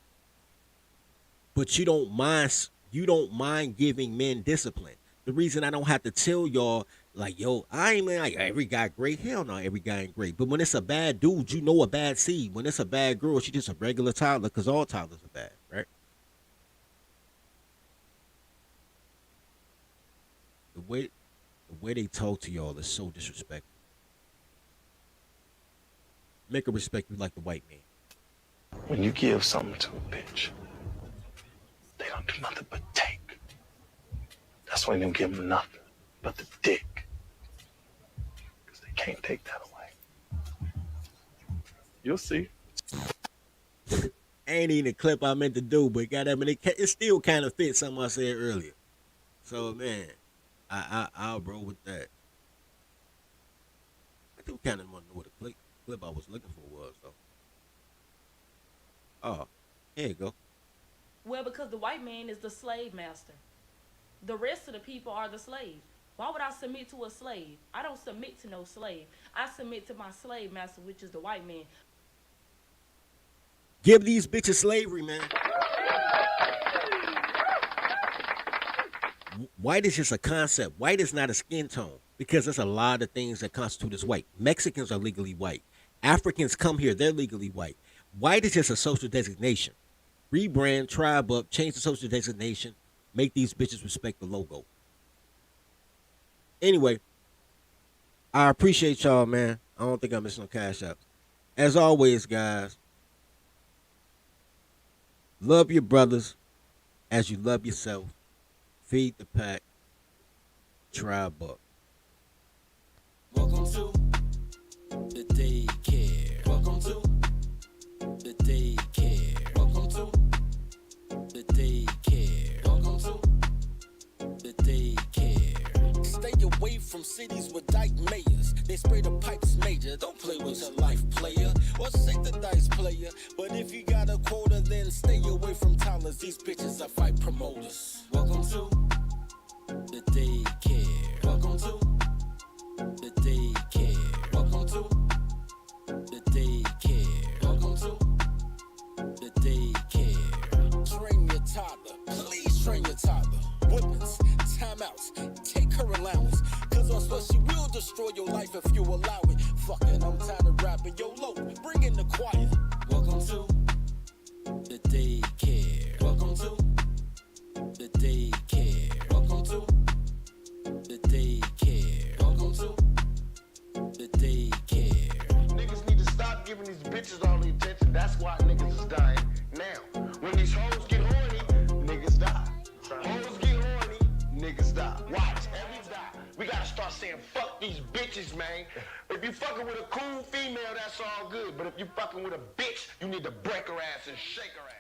But you don't mind giving men discipline. The reason I don't have to tell y'all, like, yo, I ain't like every guy great. Hell no, every guy ain't great. But when it's a bad dude, you know a bad seed. When it's a bad girl, she just a regular toddler, because all toddlers are bad, right? The way they talk to y'all is so disrespectful. Make her respect you like the white man. When you give something to a bitch, they don't do nothing but take. That's why you don't give them nothing but the dick. Because they can't take that away. You'll see. Ain't even a clip I meant to do, but goddamn it still kind of fits something I said earlier. So, man, I'll roll with that. I do kind of want to know what the clip I was looking for was, though. Oh, here you go. Well, because the white man is the slave master. The rest of the people are the slaves. Why would I submit to a slave? I don't submit to no slave. I submit to my slave master, which is the white man. Give these bitches slavery, man. White is just a concept. White is not a skin tone, because there's a lot of things that constitute as white. Mexicans are legally white. Africans come here, they're legally white. White is just a social designation. Rebrand, tribe up, change the social designation, make these bitches respect the logo. Anyway, I appreciate y'all, man. I don't think I'm missing no cash outs. As always, guys, love your brothers as you love yourself. Feed the pack. Tribe up. Welcome to the Daycare. Welcome to the Daycare. Welcome to the Daycare. Welcome to the Daycare. Stay away from cities with dyke mayors. They spray the pipes major. Don't play with your life, player. Or shake the dice, player. But if you got a quota, then stay away from toddlers. These bitches are fight promoters. Welcome to the Daycare. Welcome to the Daycare. Welcome to the Daycare. Welcome to the Daycare. Train your toddler. Please train your toddler. Whippings, timeouts, take her allowance. Cause I swear she will destroy your life if you allow it. Fucking, I'm tired of rapping. Yo, low, bring in the choir. Welcome to the Daycare. Welcome to the Daycare. Welcome to the Daycare. Welcome to the Daycare. Niggas need to stop giving these bitches all the attention. That's why niggas is dying now. When these hoes get horny, niggas die. Hoes get horny, niggas die. Watch, every die. We gotta start saying fuck these bitches, man. If you fucking with a cool female, that's all good. But if you fucking with a bitch, you need to break her ass and shake her ass.